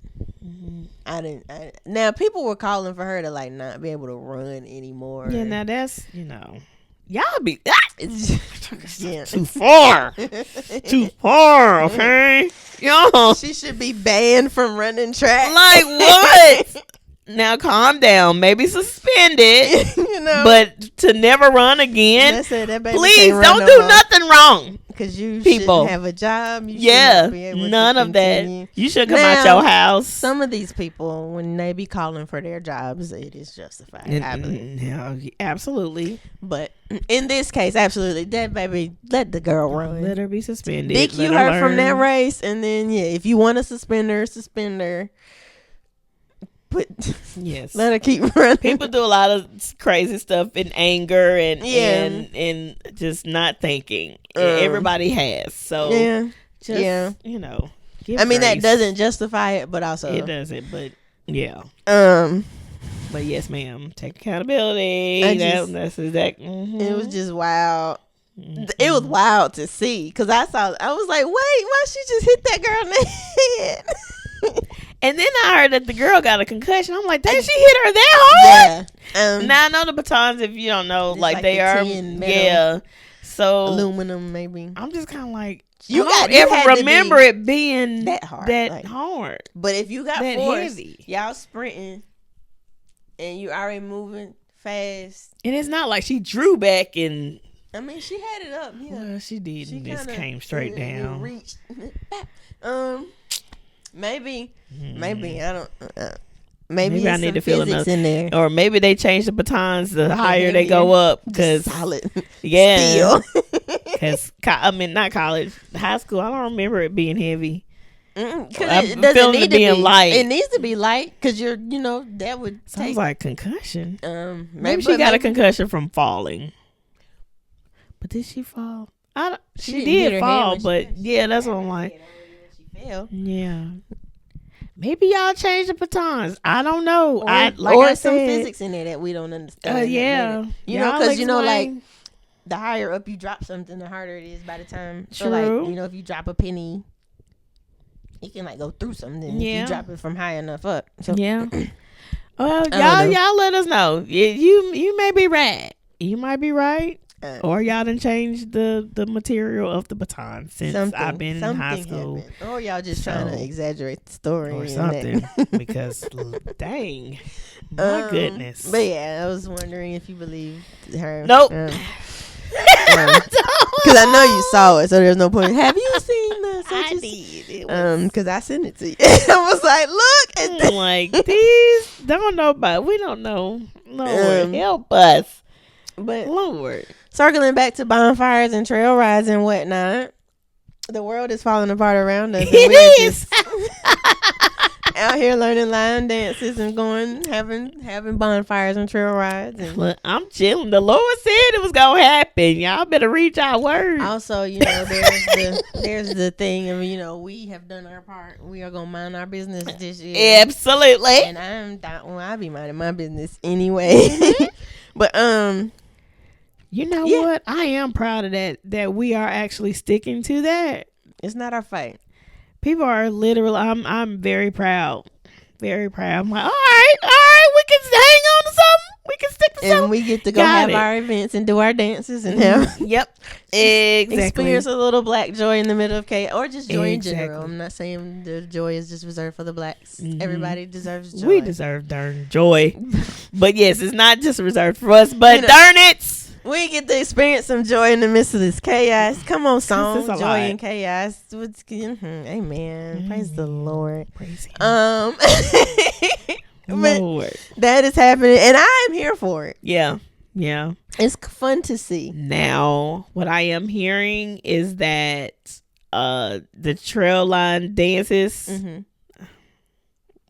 Now people were calling for her to like not be able to run anymore. Yeah, now that's y'all be too far, too far. Okay, yo, she should be banned from running track. Like what? Now calm down. Maybe suspended, but to never run again. Please don't do nothing wrong. Because you people shouldn't have a job. You be able none to of that. You should come now, out your house. Some of these people, when they be calling for their jobs, it is justified. I believe. Yeah, absolutely. But in this case, absolutely, that baby, let the girl run. Let her be suspended. DQ her from that race, and then if you want to suspend her. But yes, let her keep running. People do a lot of crazy stuff in anger and just not thinking. Everybody has. So just, give grace. That doesn't justify it, but also it doesn't. But but yes, ma'am, take accountability. That's exact. It was just wild. It was wild to see because I was like, wait, why she just hit that girl in the head? And then I heard that the girl got a concussion. I'm like, did she hit her that hard? Yeah. Now I know the batons, if you don't know, like they are, so aluminum maybe. I'm just kind of like, you don't ever remember it being that hard. But if you got force, heavy. Y'all sprinting, and you already moving fast, and it's not like she drew back and. She had it up. Yeah, well, she did. She just came straight down. Reached. Maybe I don't. Maybe I need to feel physics in there, or maybe they change the batons the higher they go up. Because solid, yeah. Because not college, high school. I don't remember it being heavy. Because it doesn't need to be light. It needs to be light because that would sounds like concussion. Maybe she got a concussion from falling. But did she fall? She did fall, but that's what I'm like. Yeah, maybe y'all change the batons. I don't know. Or some physics in there that we don't understand. Because like the higher up you drop something, the harder it is by the time. True. So like if you drop a penny, it can like go through something. Yeah. If you drop it from high enough up. So, yeah. Well, y'all let us know. You may be right. You might be right. Or y'all done changed the material of the baton since I've been in high school. Happened. Or y'all just trying to exaggerate the story. Or something. Because, dang. My goodness. But I was wondering if you believed her. Nope. Because I know you saw it, so there's no point. Have you seen the I did. Because I sent it to you. I was like, look at this. Like, these don't know about. We don't know. Lord, help us. But Lord. Circling back to bonfires and trail rides and whatnot, the world is falling apart around us. And it is. Out here learning line dances and having bonfires and trail rides. And look, I'm chilling. The Lord said it was gonna happen. Y'all better read y'all word. Also, there's the thing of we have done our part. We are gonna mind our business this year. Absolutely. And I'll be minding my business anyway. But you know what? I am proud of that we are actually sticking to that. It's not our fight. People are literally. I'm very proud. Very proud. I'm like, all right, we can hang on to something. We can stick to something. And we get to go have our events and do our dances and have exactly experience a little black joy in the middle of chaos, or just joy in general. I'm not saying the joy is just reserved for the blacks. Everybody deserves joy. We deserve darn joy. But yes, it's not just reserved for us, but darn it, we get to experience some joy in the midst of this chaos. Come on, song, joy lot. and chaos. Amen. Praise the Lord. Praise Him. Lord. That is happening, and I'm here for it. Yeah. Yeah. It's fun to see. Now, what I am hearing is that the trail line dances,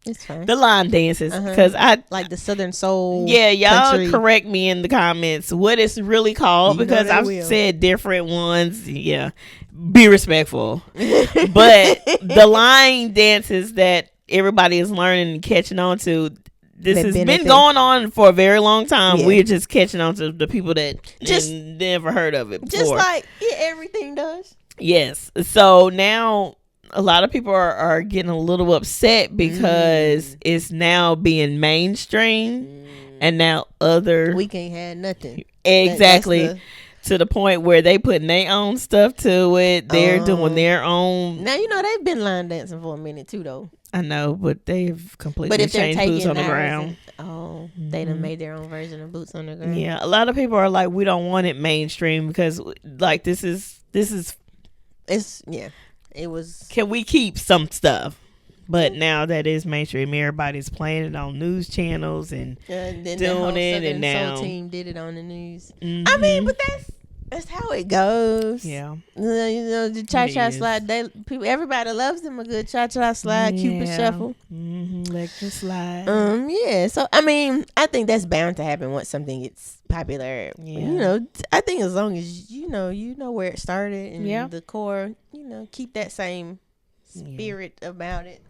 it's fine. the line dances, because I like the Southern Soul. Yeah, y'all country. correct me in the comments what it's really called, because I've will. said different ones. Yeah, be respectful. But the line dances that everybody is learning and catching on to, this has been going on for a very long time. Yeah. We're just catching on to the people that just never heard of it before. Just like everything does. Yes. So now a lot of people are getting a little upset because it's now being mainstream, and now we can't have nothing. Exactly. To the point where they putting their own stuff to it. They're doing their own. Now, they've been line dancing for a minute too, though. I know, but they've completely changed boots on the ground. They done made their own version of boots on the ground. Yeah, a lot of people are like, we don't want it mainstream because, like, this is. It was. Can we keep some stuff? But now that it's mainstream, everybody's playing it on news channels and then doing it, and now Soul team did it on the news. I mean, but that's how it goes. Yeah, the cha-cha slide. Everybody loves them a good cha-cha slide, Cupid shuffle, electric slide. Yeah. So I mean, I think that's bound to happen once something gets popular. Yeah. I think as long as you know where it started and the core, keep that same spirit about it.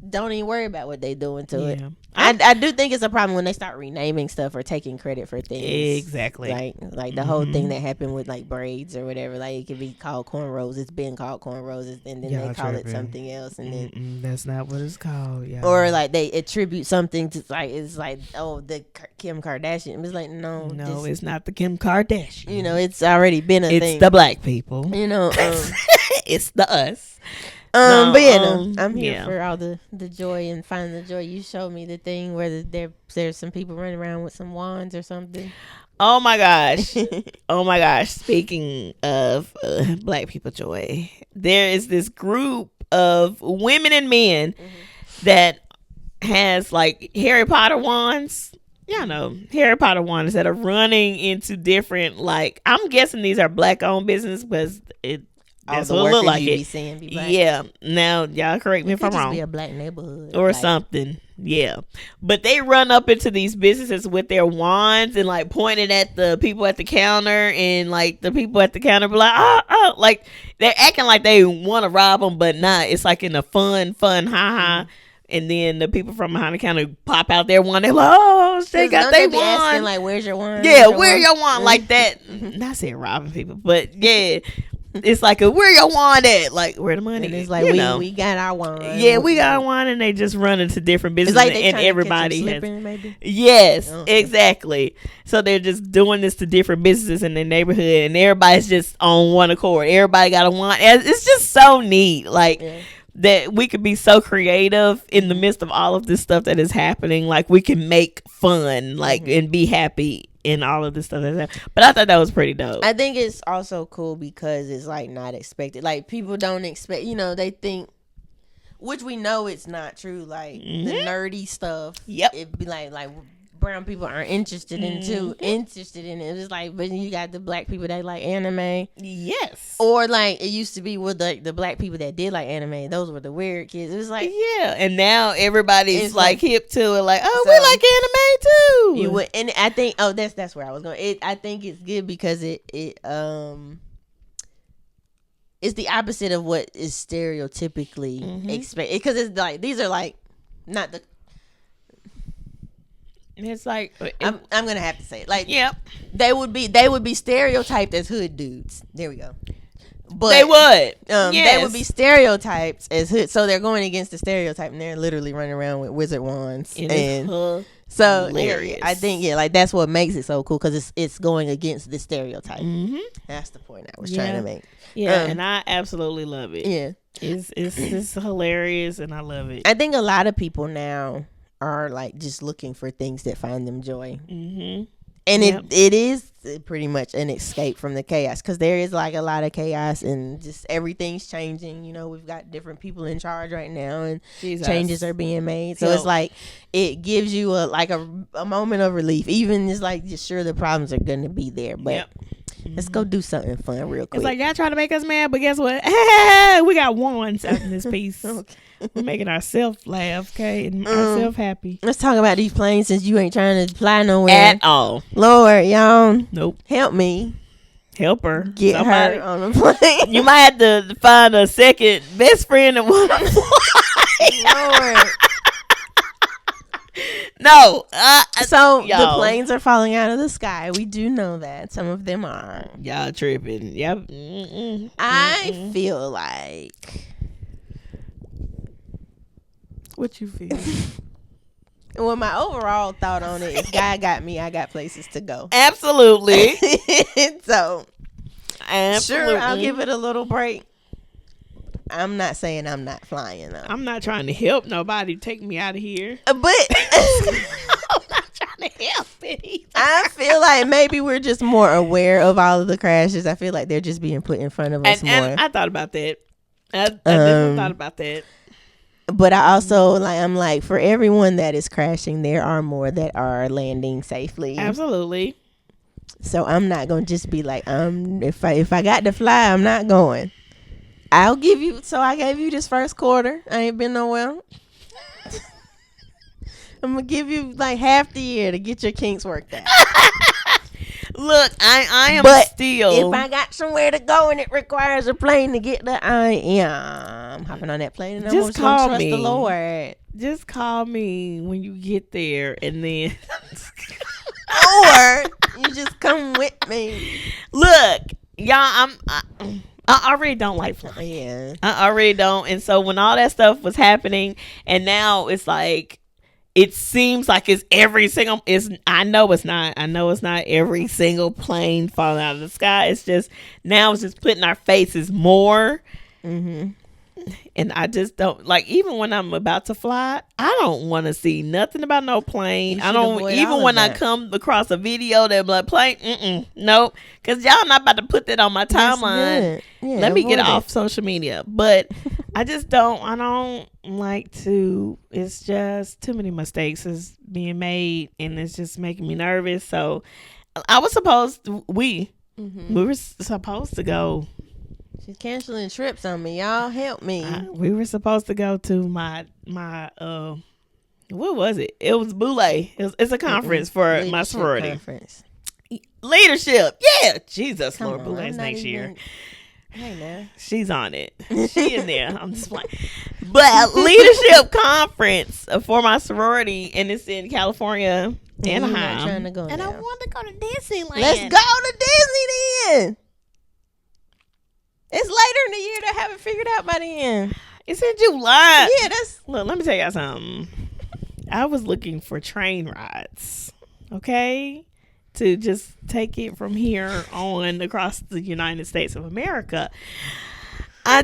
Don't even worry about what they doing to it. I do think it's a problem when they start renaming stuff or taking credit for things. Exactly. Like the whole thing that happened with like braids or whatever. Like it could be called cornrows. It's been called cornrows, and then they call it something else, and then that's not what it's called. Yeah. Or like they attribute something to the Kim Kardashian. It's like no, it's not the Kim Kardashian. It's already been a thing. It's the black people. It's the us. I'm here for all the joy and finding the joy. You showed me the thing where there's some people running around with some wands or something. Oh my gosh. Oh my gosh. Speaking of black people joy, there is this group of women and men that has like Harry Potter wands. Harry Potter wands that are running into different, like, I'm guessing these are black owned business because that's what it look like. Yeah. Now, y'all correct me if I'm wrong. Be a black neighborhood or something. Yeah. But they run up into these businesses with their wands and like pointing at the people at the counter, and like the people at the counter be like, like they're acting like they want to rob them, but not. It's like in a fun, ha. And then the people from behind the counter pop out their wand. They're like, they got their wand. Asking, like, where's your wand? Yeah, where's your wand? Like that. Not saying robbing people, but yeah. It's like where your wand at? Like, where the money? And it's like we got our wand. Yeah, we got our wand, and they just run into different businesses, like and everybody has. Maybe? Yes, exactly. So they're just doing this to different businesses in their neighborhood, and everybody's just on one accord. Everybody got a wand. It's just so neat, like that we could be so creative in the midst of all of this stuff that is happening. Like we can make fun, like and be happy. In all of this stuff that's happening. But I thought that was pretty dope. I think it's also cool because it's like not expected. Like people don't expect, they think, which we know it's not true. Like the nerdy stuff. Yep. It'd be like brown people aren't interested in it. It's like, but you got the black people that like anime. Yes. Or like it used to be with the black people that did like anime. Those were the weird kids. It was like and now everybody's like hip to it. Like, we like anime too. You would, and I think that's where I was going. I think it's good because it's the opposite of what is stereotypically expected. Because it's like these are like not the. It's like I'm gonna have to say it. Like, they would be stereotyped as hood dudes. There we go. But they would. They would be stereotypes as hood. So they're going against the stereotype, and they're literally running around with wizard wands. So hilarious. I think like that's what makes it so cool because it's going against the stereotype. That's the point I was trying to make. Yeah, and I absolutely love it. Yeah, it's hilarious, and I love it. I think a lot of people now are like just looking for things that find them joy. And it is pretty much an escape from the chaos, because there is like a lot of chaos and just everything's changing. You know, we've got different people in charge right now, and changes are being made. So it's like it gives you a moment of relief. Even it's like, just sure, the problems are going to be there, but let's go do something fun real quick. It's like, y'all trying to make us mad, but guess what? We got wands out in this piece. Okay. We're making ourselves laugh, okay, and ourselves happy. Let's talk about these planes, since you ain't trying to fly nowhere at all. Lord, y'all. Nope. Help me. Help her. Get her on a plane. You might have to find a second best friend and want to fly. Lord. No. So the planes are falling out of the sky. We do know that. Some of them are. Y'all tripping. Yep. I feel like. What you feel? Well, my overall thought on it is, God got me. I got places to go. Absolutely. So, absolutely. Sure, I'll give it a little break. I'm not saying I'm not flying, though. I'm not trying to help nobody take me out of here. But I'm not trying to help it either. I feel like maybe we're just more aware of all of the crashes. I feel like they're just being put in front of us more. And I thought about that. I definitely thought about that. But I also I'm like, for everyone that is crashing, there are more that are landing safely. Absolutely. So I'm not gonna just be like, if I got to fly, I'm not going. I'll give you. So I gave you this first quarter. I ain't been nowhere. I'm gonna give you like half the year to get your kinks worked out. Look, I am still. If I got somewhere to go and it requires a plane to get there, I am hopping on that plane, and I'm just gonna trust the Lord. Just call me when you get there, and then or you just come with me. Look, y'all, I already don't like flying. Yeah, I already don't. And so when all that stuff was happening, and now it's like, it seems like it's every single. I know it's not every single plane falling out of the sky. It's just now it's just putting our faces more. Mm-hmm. And I just don't like, even when I'm about to fly, I don't want to see nothing about no plane. I don't, even when I come across a video that like plane, nope, because y'all not about to put that on my timeline. Yeah, let me get off social media. But I don't like to. It's just too many mistakes is being made, and it's just making me nervous. So we were supposed to go. She's canceling trips on me. Y'all help me. We were supposed to go to my what was it? It was Boule. It's a conference for my sorority. Conference. Leadership. Yeah. Jesus, Lord, Boule's next year. Hey, now. She's on it. She in there. I'm just playing. But leadership conference for my sorority, and it's in California, Anaheim. Trying to go and now. I want to go to Disneyland. Let's go to Disney then. It's later in the year. They haven't figured out by the end. It's in July. Yeah, Look, let me tell y'all something. I was looking for train rides, okay, to just take it from here on across the United States of America. I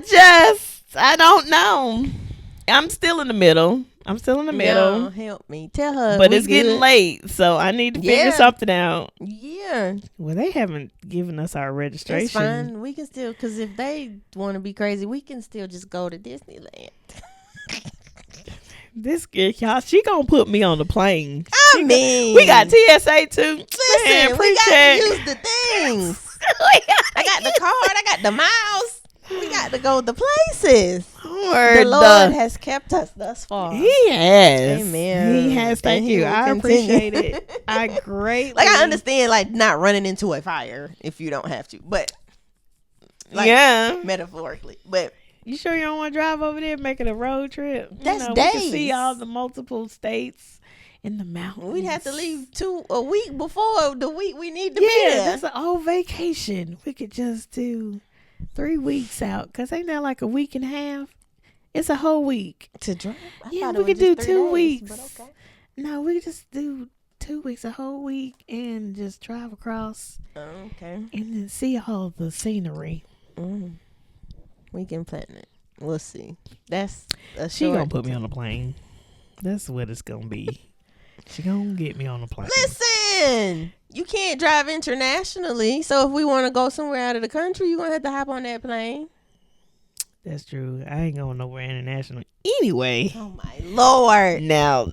don't know. I'm still in the middle. No, help me. Tell her. But it's getting late, so I need to figure something out. Yeah. Well, they haven't given us our registration. It's fine. We can still, because if they want to be crazy, we can still just go to Disneyland. This girl, y'all, she gonna put me on the plane. We got TSA too. Listen, man, we got to use the things. I got the card. I got the miles. We got to go the places. The Lord has kept us thus far. He has. Amen. He has. Thank you. I appreciate it. I greatly. Like, I understand, like, not running into a fire if you don't have to, but like, metaphorically. But you sure you don't want to drive over there making a road trip? That's days. We can see all the multiple states in the mountains. We'd have to leave a week before the week we need to be there. That's an old vacation. We could just do 3 weeks out, because ain't that like a week and a half? It's a whole week to drive. We could do 2 weeks. But okay. No, we could just do 2 weeks, a whole week, and just drive across. Okay. And then see all the scenery. We can plan it. We'll see. That's she gonna put me on a plane. That's what it's gonna be. She gonna get me on a plane. Listen, can. You can't drive internationally. So if we want to go somewhere out of the country, you're going to have to hop on that plane. That's true. I ain't going nowhere international anyway. Oh, my Lord. Now,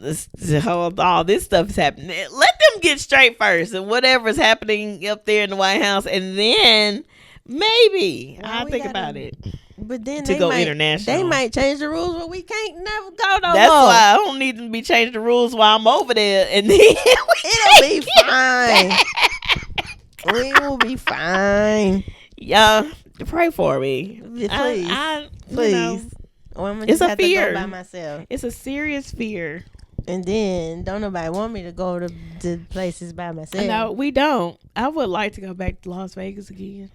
all this stuff is happening. Let them get straight first and whatever's happening up there in the White House. And then maybe I'll think about it. But then to go international. They might change the rules where we can't never go no more. That's why I don't need to be changing the rules while I'm over there. And then it'll be fine. We will be fine. Yeah. Pray for me, please. Please. Or I'm it's just a have fear. To go by myself. It's a serious fear. And then don't nobody want me to go to places by myself. No, we don't. I would like to go back to Las Vegas again.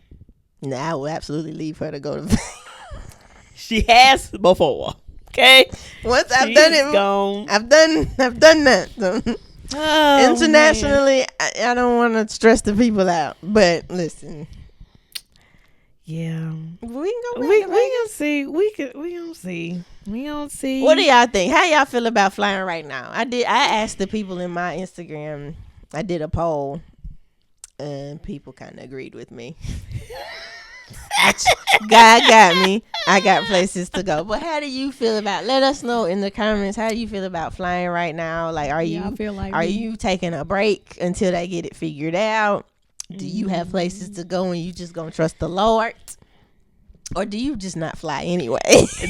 No, I will absolutely leave her to go to Vegas. She has before. Okay. Once I've done it, gone. I've done that. So. Internationally, I don't want to stress the people out. But listen. Yeah, we can go. We gonna see. We gonna see. We gonna see. What do y'all think? How y'all feel about flying right now? I asked the people in my Instagram. I did a poll, and people kind of agreed with me. God got me. I got places to go. But how do you feel about? Let us know in the comments. How do you feel about flying right now? Like, are you taking a break until they get it figured out? Do you have places to go and you just gonna trust the Lord? Or do you just not fly anyway?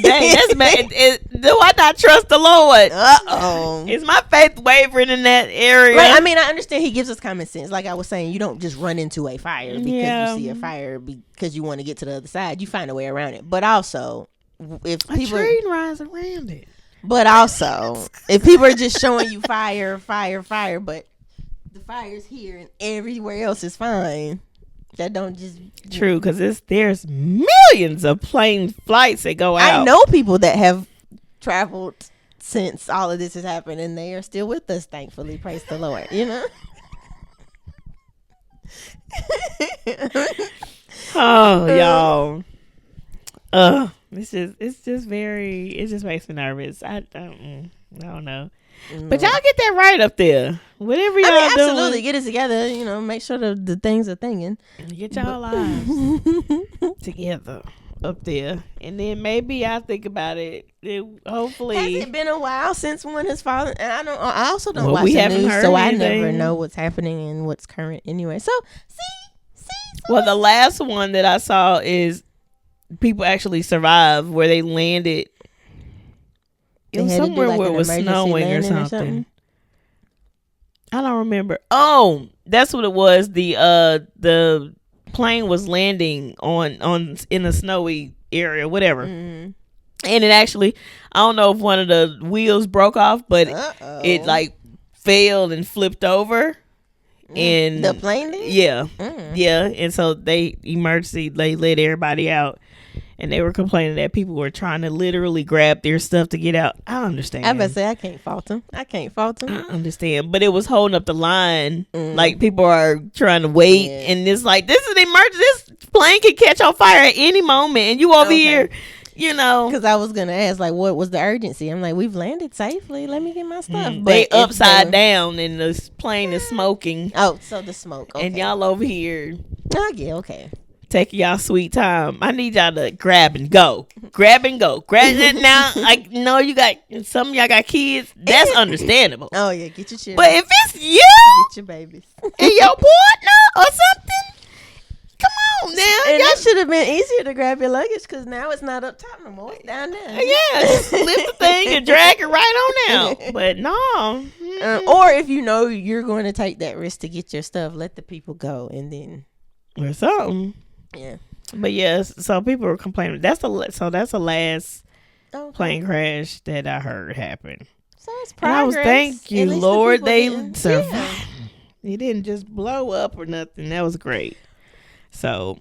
Dang, that's bad. Do I not trust the Lord? Uh-oh. Is my faith wavering in that area? Right, I mean, I understand he gives us common sense. Like I was saying, you don't just run into a fire because you see a fire because you want to get to the other side. You find a way around it. But also, if people... A train rides around it. But also, if people are just showing you fire, but the fire's here and everywhere else is fine... That don't just true because there's millions of plane flights that go out. I know people that have traveled since all of this has happened and they are still with us, thankfully. Praise the Lord, you know. Oh, y'all. It's just very. It just makes me nervous. I don't know. But y'all get that right up there. Whatever y'all doing. Absolutely. Get it together. You know, make sure the things are thinking. Get y'all lives together up there. And then maybe I'll think about it. Hopefully. Has it been a while since one has fallen? And I also don't watch the news, so anything. I never know what's happening and what's current anyway. So, see. Well, the last one that I saw is people actually survived where they landed. It was somewhere where it was snowing or something. I don't remember. Oh, that's what it was. The plane was landing on in a snowy area, whatever. Mm-hmm. And it actually, I don't know if one of the wheels broke off, but it like fell and flipped over. And the plane did? Yeah. Yeah. And so they let everybody out. And they were complaining that people were trying to literally grab their stuff to get out. I understand. I was about to say, I can't fault them. I understand. But it was holding up the line. Like, people are trying to wait. Yeah. And it's like, this is an emergency. This plane can catch on fire at any moment. And you over here, you know. Because I was going to ask, like, what was the urgency? I'm like, we've landed safely. Let me get my stuff. But they upside down and the plane is smoking. Oh, so the smoke. Okay. And y'all over here. Oh, yeah, okay. Taking y'all sweet time. I need y'all to grab and go. Grab it now. I know you got some of y'all got kids. That's understandable. Oh yeah, get your children. But if it's you, get your babies and your partner or something, come on now. And that should have been easier to grab your luggage because now it's not up top no more. It's down there. Yeah, just lift the thing and drag it right on out. But no. Or if you know you're going to take that risk to get your stuff, let the people go and then or something. Yeah, but yes, so people were complaining. That's the last plane crash that I heard happen. So it's progress. And I was thank you, Lord. They survived. Yeah. It didn't just blow up or nothing. That was great. So,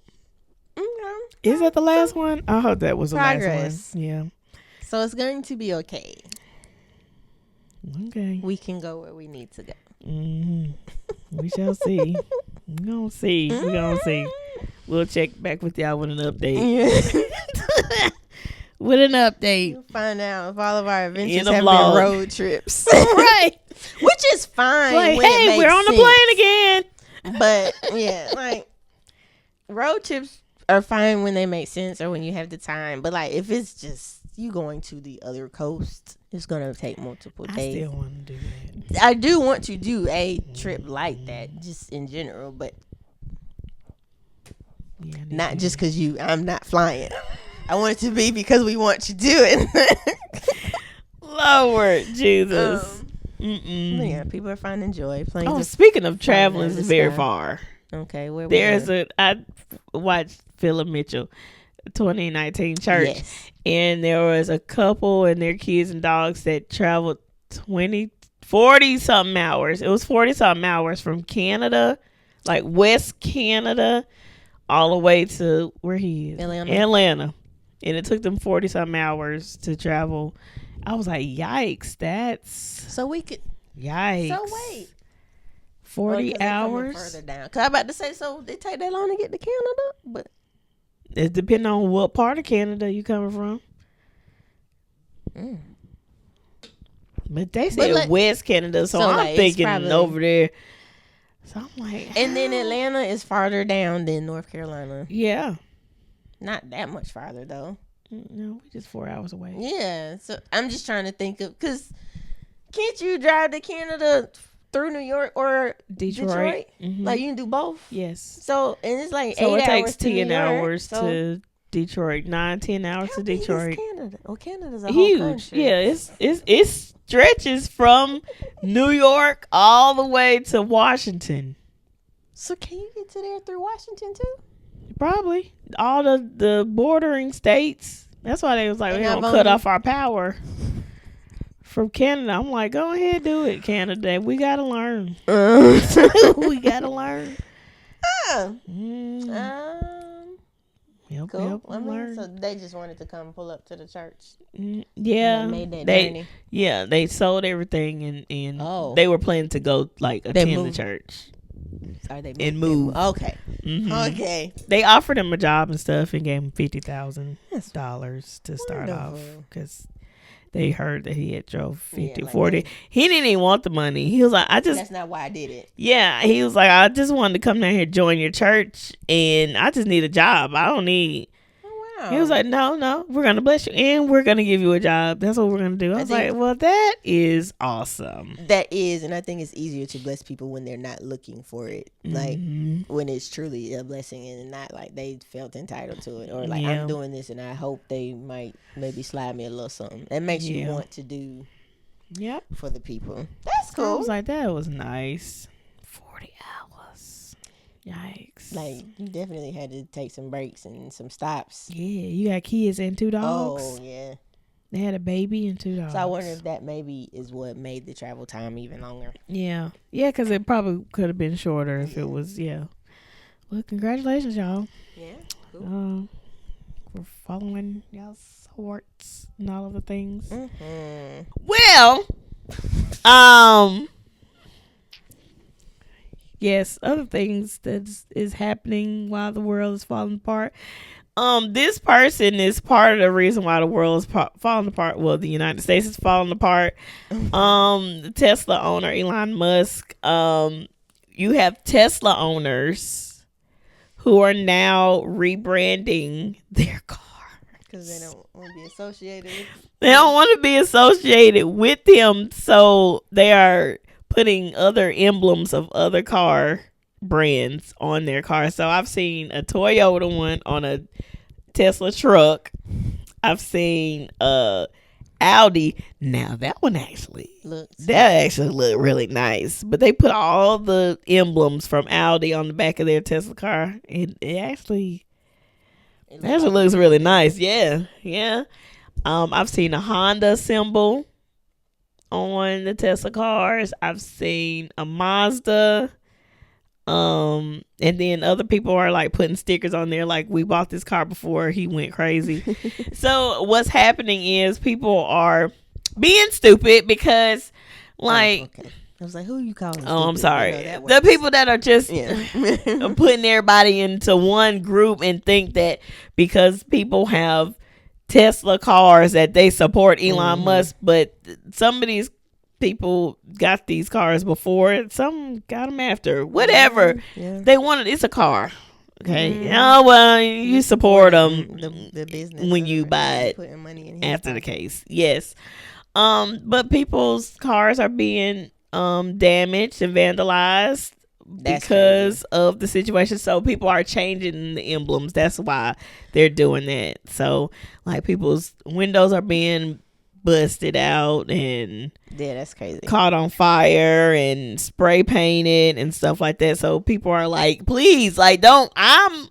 is that the last one? I hope that was the last one. Yeah. So it's going to be okay. Okay. We can go where we need to go. Mm-hmm. We shall see. We're gonna see. We'll check back with y'all with an update. Yeah. With an update. We'll find out if all of our adventures have been road trips. Right. Which is fine. Like, when hey, it we're makes on the sense. plane again. But yeah, like road trips are fine when they make sense or when you have the time. But like if it's just you going to the other coast, it's gonna take multiple I days. still want to do that. I do want to do a trip like that, just in general, but Yeah, I need not to just because I'm not flying. I want it to be because we want to do it. Lord Jesus. But yeah, people are finding joy. Planes Oh, are speaking of traveling, in the it's very sky. far. okay. Where There's we I watched Philip Mitchell 2019 church, Yes. and there was a couple and their kids and dogs that traveled 40 something hours. It was 40 something hours from Canada, like West Canada, all the way to where he is, Atlanta. And it took them 40 something hours to travel. I was like, yikes, that's So we could. yikes. So wait. 40 hours. Further down. Cause I'm about to say, so it take that long to get to Canada, but It depends on what part of Canada you coming from. But they said West Canada, so I'm like, thinking probably over there. So I'm like, and then Atlanta is farther down than North Carolina. yeah, Not that much farther though. no, we just 4 hours away. Yeah. So I'm just trying to think of because can't you drive to Canada through New York or Detroit? Mm-hmm. Like you can do both. Yes. So and it's like So 8 it takes hours to 10 New York, hours so to Detroit, 9-10 hours how to big is Detroit. Canada? Oh, Canada's a Huge. whole country. Yeah, it stretches from New York all the way to Washington. So can you get to there through Washington too? Probably all the bordering states. That's why they was like, And we're I've gonna cut only- off our power from Canada. I'm like, go ahead, do it, Canada. We gotta learn. We gotta learn. Yep, Cool. yep, I mean, learn. so they just wanted to come pull up to the church. Yeah, They made that journey. Yeah, they sold everything and Oh. they were planning to go like attend the moved. church Are they and move. Okay. Mhm. Okay. They offered him a job and stuff and gave him $50,000 to start off wonderful. because they heard that he had drove 50, like 40. that. He didn't even want the money. He was like, That's not why I did it. yeah, he was like, I just wanted to come down here, join your church, and I just need a job. I don't need. Oh wow. He was like, no, we're going to bless you and we're going to give you a job. That's what we're going to do. I was like, well, that is awesome. That is, and I think it's easier to bless people when they're not looking for it. Like when it's truly a blessing and not like they felt entitled to it or like I'm doing this and I hope they might maybe slide me a little something. That makes you want to do for the people. That's cool. I was like, that was nice. 40 hours. Yikes. Like you definitely had to take some breaks and some stops. Yeah, you got kids and 2 dogs. Oh yeah. They had a baby and 2 dogs. So I wonder if that maybe is what made the travel time even longer. Yeah, because it probably could have been shorter if it was. Yeah. Well, congratulations, y'all. Yeah. Cool. For following y'all's sports and all of the things. Mm-hmm. Well, yes, other things that is happening while the world is falling apart. This person is part of the reason why the world is falling apart. Well, the United States is falling apart. The Tesla owner, Elon Musk. You have Tesla owners who are now rebranding their car. Because they don't want to be associated with They don't want to be associated with them, so they are putting other emblems of other car brands on their car. So I've seen a Toyota one on a Tesla truck. I've seen Audi. Now that one actually looked really nice. But they put all the emblems from Audi on the back of their Tesla car. It actually looks really nice. Yeah. I've seen a Honda symbol on the Tesla cars. I've seen a Mazda. And then other people are like putting stickers on there like, we bought this car before he went crazy. So what's happening is people are being stupid because like okay. I was like, who are you calling? Oh, I'm sorry. The people that are just putting everybody into one group and think that because people have Tesla cars that they support Elon Musk, but some of these people got these cars before. Some got them after. Whatever. They wanted. It's a car. Okay. Oh, well, you support them the business when you buy it putting money in after the case. Yes. But people's cars are being damaged and vandalized because of the situation. So people are changing the emblems. That's why they're doing that. So like people's windows are being busted out and that's crazy, caught on fire and spray painted and stuff like that. So people are like, please, like, don't, I'm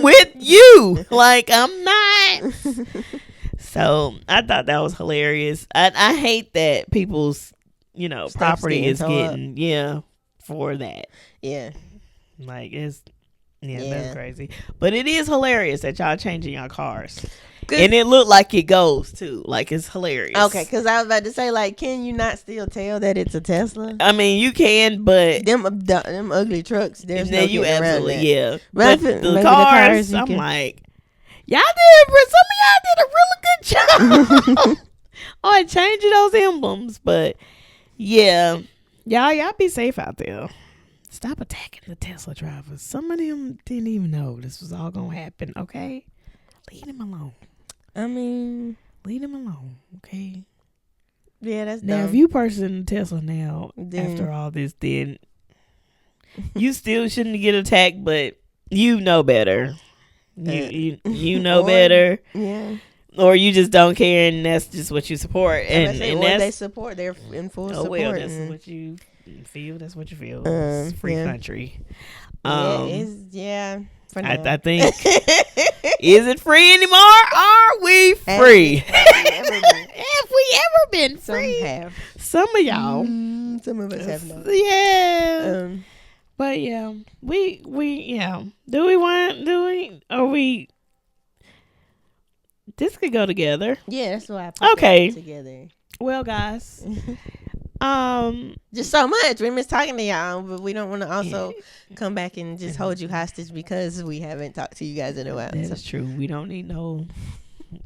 with you, like, I'm not. So I thought that was hilarious. I hate that people's property is getting for that. Like it's that's crazy. But it is hilarious that y'all changing y'all cars. And it looked like it goes too. Like it's hilarious. Okay, because I was about to say, like, can you not still tell that it's a Tesla? I mean, you can, but them ugly trucks. There's no getting around that. Yeah. But the cars, I'm like, y'all did some of y'all did a really good job on changing those emblems. But yeah, y'all be safe out there. Stop attacking the Tesla drivers. Some of them didn't even know this was all gonna happen. Okay, leave them alone. I mean, leave them alone. Okay. Yeah, that's now. dumb. If you person Tesla now, after all this, then you still shouldn't get attacked. But you know better. You know better. Yeah. Or you just don't care, and that's just what you support. And that's they support. They're in full support. Well, that's what you feel. That's what you feel. It's free country. I think. Is it free anymore? Are we free? Have we ever been free? Some have. Some of y'all. Some of us have not. Yeah. But yeah, we are we? This could go together. Yeah, that's why I put it together. Well, guys. Just so much. We miss talking to y'all, but we don't want to also come back and just hold you hostage because we haven't talked to you guys in a while. That's true. We don't need no. We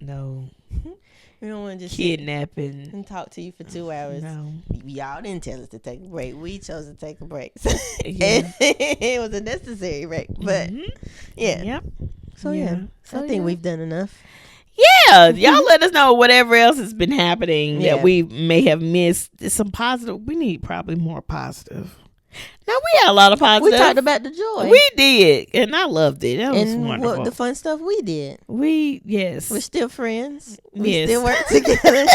don't want to just kidnapping and talk to you for 2 hours. No, y'all didn't tell us to take a break. We chose to take a break. It was a necessary break, but Yep. So I think we've done enough. Yeah, y'all let us know whatever else has been happening that we may have missed. Some positive. We need probably more positive. Now we had a lot of positive. We talked about the joy. We did, and I loved it. That was wonderful. The fun stuff we did. We're still friends. We still work together.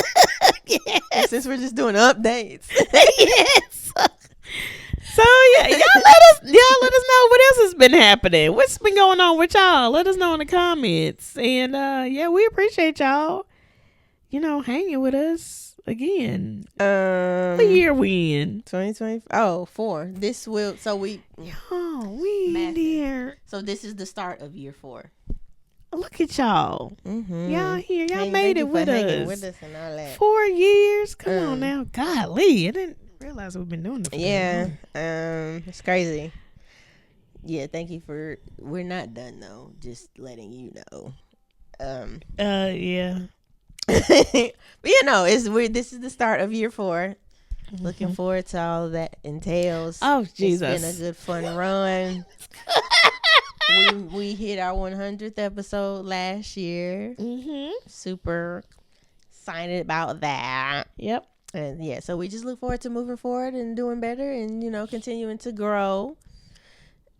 Yes. Since we're just doing updates. Yes. So y'all let us know what else has been happening. What's been going on with y'all? Let us know in the comments. And we appreciate y'all, hanging with us again. What year we in? 2020. Oh, 4. This will here. So this is the start of year 4. Look at y'all. Mm-hmm. Y'all here. Y'all made it with us. With us and all that. 4 years. Come on now. Golly, I didn't realize we've been doing it for it's crazy. Thank you we're not done though, just letting you know. But this is the start of year 4. Looking forward to all that entails. Oh Jesus, it's been a good fun run. we hit our 100th episode last year. Super excited about that. Yep. And so we just look forward to moving forward and doing better and, continuing to grow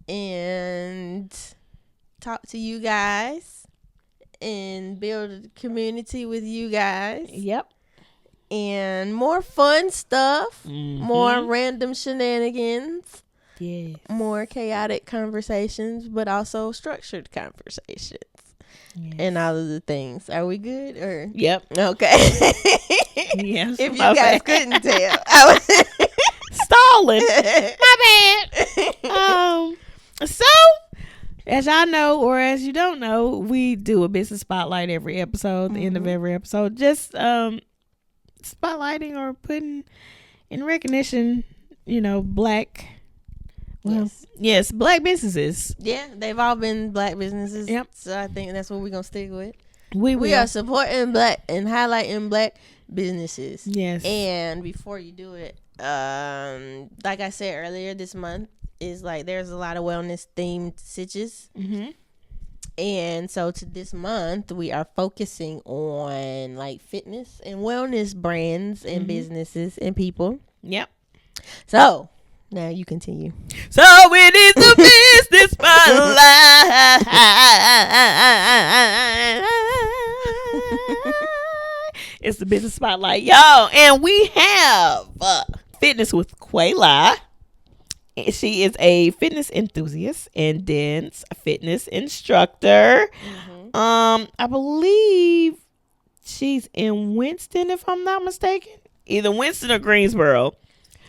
and talk to you guys and build a community with you guys. Yep. And more fun stuff, more random shenanigans, more chaotic conversations, but also structured conversations. Yes. And all of the things. Are we good? Or yep. Okay. Yes. If you guys couldn't tell, I was stalling. My bad. So, as y'all know, or as you don't know, we do a business spotlight every episode. The end of every episode, just spotlighting or putting in recognition, black. Well, yes, black businesses. Yeah, they've all been black businesses. Yep. So I think that's what we're gonna stick with. We are supporting black and highlighting black businesses. Yes. And before you do it, like I said earlier, this month is like there's a lot of wellness themed sitches. Mm-hmm. And so to this month, we are focusing on like fitness and wellness brands and businesses and people. Yep. So now you continue. So it is the business spotlight. It's the business spotlight, y'all, and we have Fitness with Quala. She is a fitness enthusiast and dance fitness instructor. I believe she's in Winston, if I'm not mistaken, either Winston or Greensboro.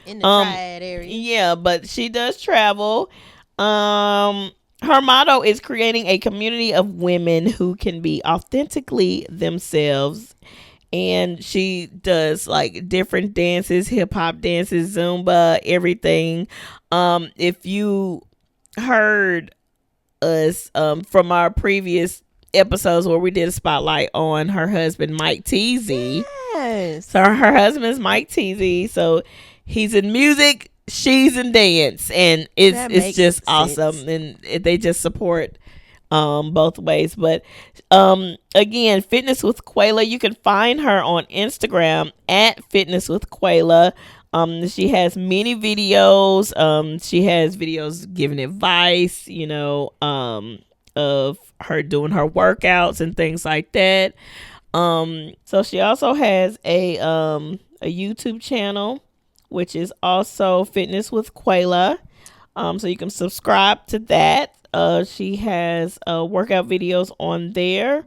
In the Triad area. Yeah, but she does travel. Her motto is creating a community of women who can be authentically themselves. And she does like different dances, hip hop dances, Zumba, everything. If you heard us from our previous episodes where we did a spotlight on her husband, Mike Teasy. Yes. So her husband is Mike Teasy. So he's in music, she's in dance, and it's just awesome. And they just support both ways. But again, Fitness with Quala, you can find her on Instagram at Fitness with Quala. She has many videos. She has videos giving advice, of her doing her workouts and things like that. So she also has a YouTube channel, which is also Fitness with Quala. So you can subscribe to that. She has workout videos on there,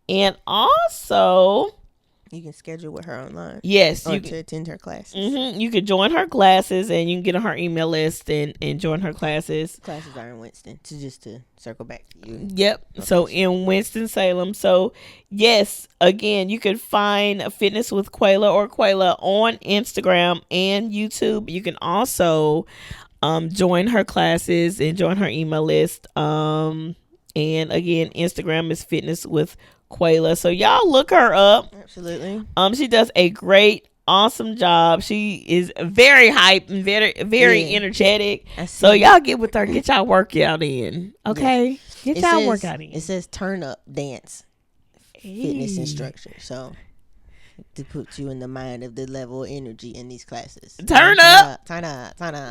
and also you can schedule with her online. Yes, you can attend her classes. You can join her classes, and you can get on her email list and join her classes. Classes are in Winston. To circle back to you. Yep. Okay. So in Winston-Salem. So yes, again, you can find Fitness with Quala or Quala on Instagram and YouTube. You can also join her classes and join her email list. And again, Instagram is Fitness with Quala. So y'all look her up. Absolutely. She does a great, awesome job. She is very hype and very energetic. So y'all get with her. Get y'all workout in. Okay. Get y'all workout in. It says turn up dance fitness instructor. So to put you in the mind of the level of energy in these classes. Turn up.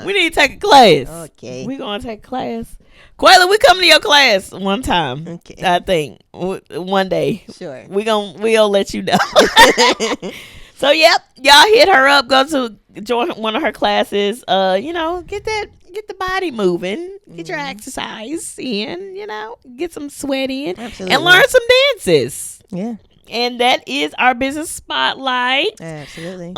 We need to take a class. Okay. We're going to take a class. Quala, we come to your class one time. Okay. I think. One day. Sure. We'll let you know. So, yep. Y'all hit her up. Go to join one of her classes. Get the body moving. Get your exercise in, get some sweat in. Absolutely. And learn some dances. Yeah. And that is our business spotlight. Absolutely.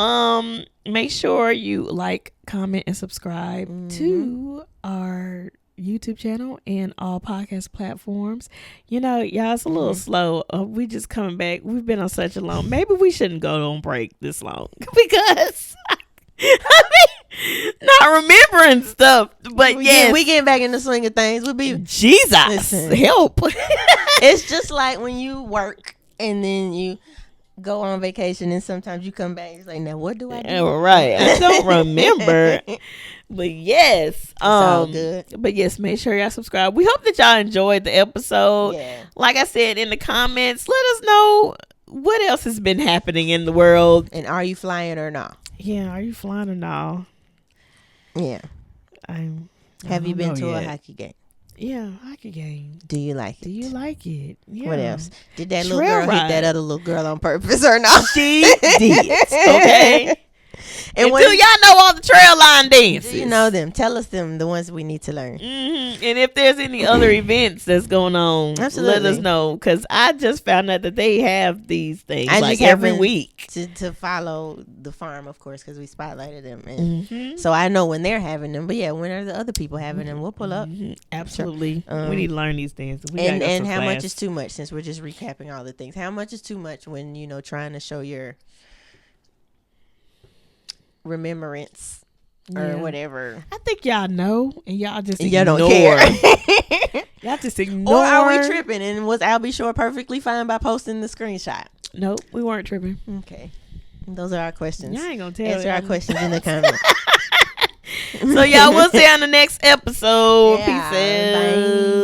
Make sure you like, comment, and subscribe to our YouTube channel and all podcast platforms. Y'all, it's a little slow. We just coming back. We've been on such a long. Maybe we shouldn't go on break this long because not remembering stuff. But we getting back in the swing of things. We'll be Jesus help. It's just like when you work. And then you go on vacation, and sometimes you come back. It's like, now what do I do? Right, I don't remember, but yes, it's all good. But yes, make sure y'all subscribe. We hope that y'all enjoyed the episode. Yeah. Like I said in the comments, let us know what else has been happening in the world, and are you flying or not? Yeah, are you flying or not? Yeah. Have you been to a hockey game? Yeah, hockey game. Do you like it? Yeah. What else? Did that little girl hit that other little girl on purpose or not? She did. Okay. And do y'all know all the trail line dances? Do you know them? Tell us them, the ones we need to learn. Mm-hmm. And if there's any other events that's going on, let us know. Because I just found out that they have these things every week. To follow the farm, of course, because we spotlighted them. And so I know when they're having them. But yeah, when are the other people having them? We'll pull up. Absolutely. Sure. We need to learn these dances. And how much is too much, since we're just recapping all the things. How much is too much when, trying to show your remembrance or whatever? I think y'all know, and y'all just don't care. Y'all just ignore. Or are we tripping? And was Albie Shore perfectly fine by posting the screenshot? Nope, we weren't tripping. Okay. Those are our questions. Y'all ain't gonna tell. Answer our questions in the comments. So y'all, we'll see you on the next episode. Yeah, Peace out. bye.